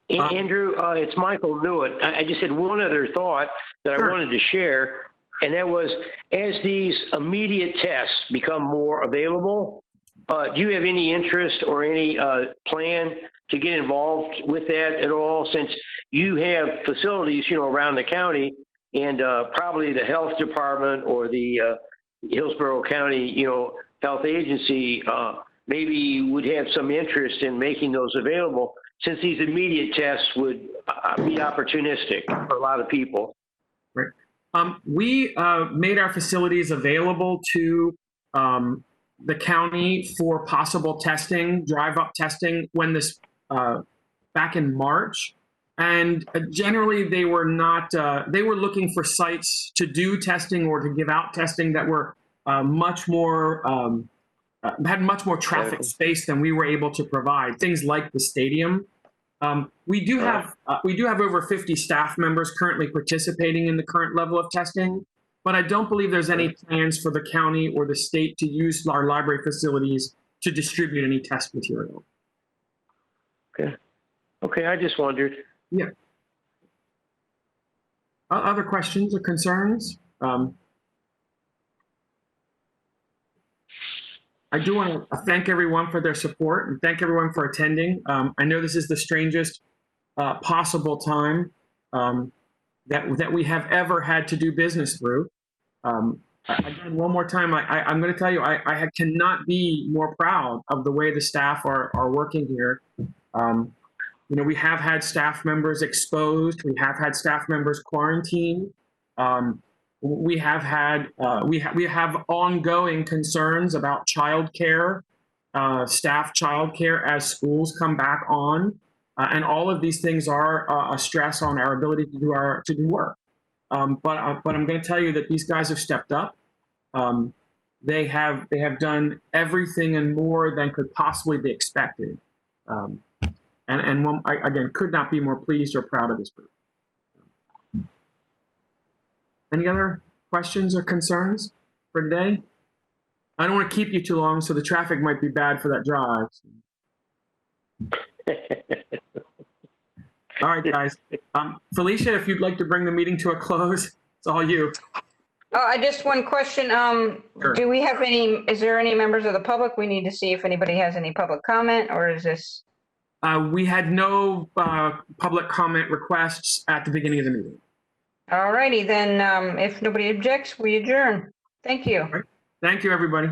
L: Andrew, it's Michael Newitt. I just had one other thought that I wanted to share, and that was, as these immediate tests become more available, do you have any interest or any plan to get involved with that at all, since you have facilities, around the county, and probably the health department or the Hillsborough County, health agency maybe would have some interest in making those available, since these immediate tests would be opportunistic for a lot of people.
I: Right. We made our facilities available to the county for possible testing, drive-up testing, when this back in March. And generally they were not, they were looking for sites to do testing or to give out testing that were much more, had much more traffic space than we were able to provide. Things like the stadium. We do have over 50 staff members currently participating in the current level of testing, but I don't believe there's any plans for the county or the state to use our library facilities to distribute any test material.
L: Okay, I just wondered.
I: Yeah. Other questions or concerns? I do want to thank everyone for their support and thank everyone for attending. I know this is the strangest possible time that we have ever had to do business through. Again, one more time, I'm going to tell you, I cannot be more proud of the way the staff are working here. We have had staff members exposed. We have had staff members quarantined. We have had we have ongoing concerns about childcare, staff childcare as schools come back on, and all of these things are a stress on our ability to do work. But I'm going to tell you that these guys have stepped up. They have done everything and more than could possibly be expected. I, again, could not be more pleased or proud of this group. Any other questions or concerns for today? I don't want to keep you too long, so the traffic might be bad for that drive. All right, guys. Felicia, if you'd like to bring the meeting to a close, it's all you.
H: Oh, I just one question.
I: Sure.
H: Do we have is there any members of the public? We need to see if anybody has any public comment, or is this?
I: We had no public comment requests at the beginning of the meeting.
H: All righty, then if nobody objects, we adjourn. Thank you.
I: Thank you, everybody.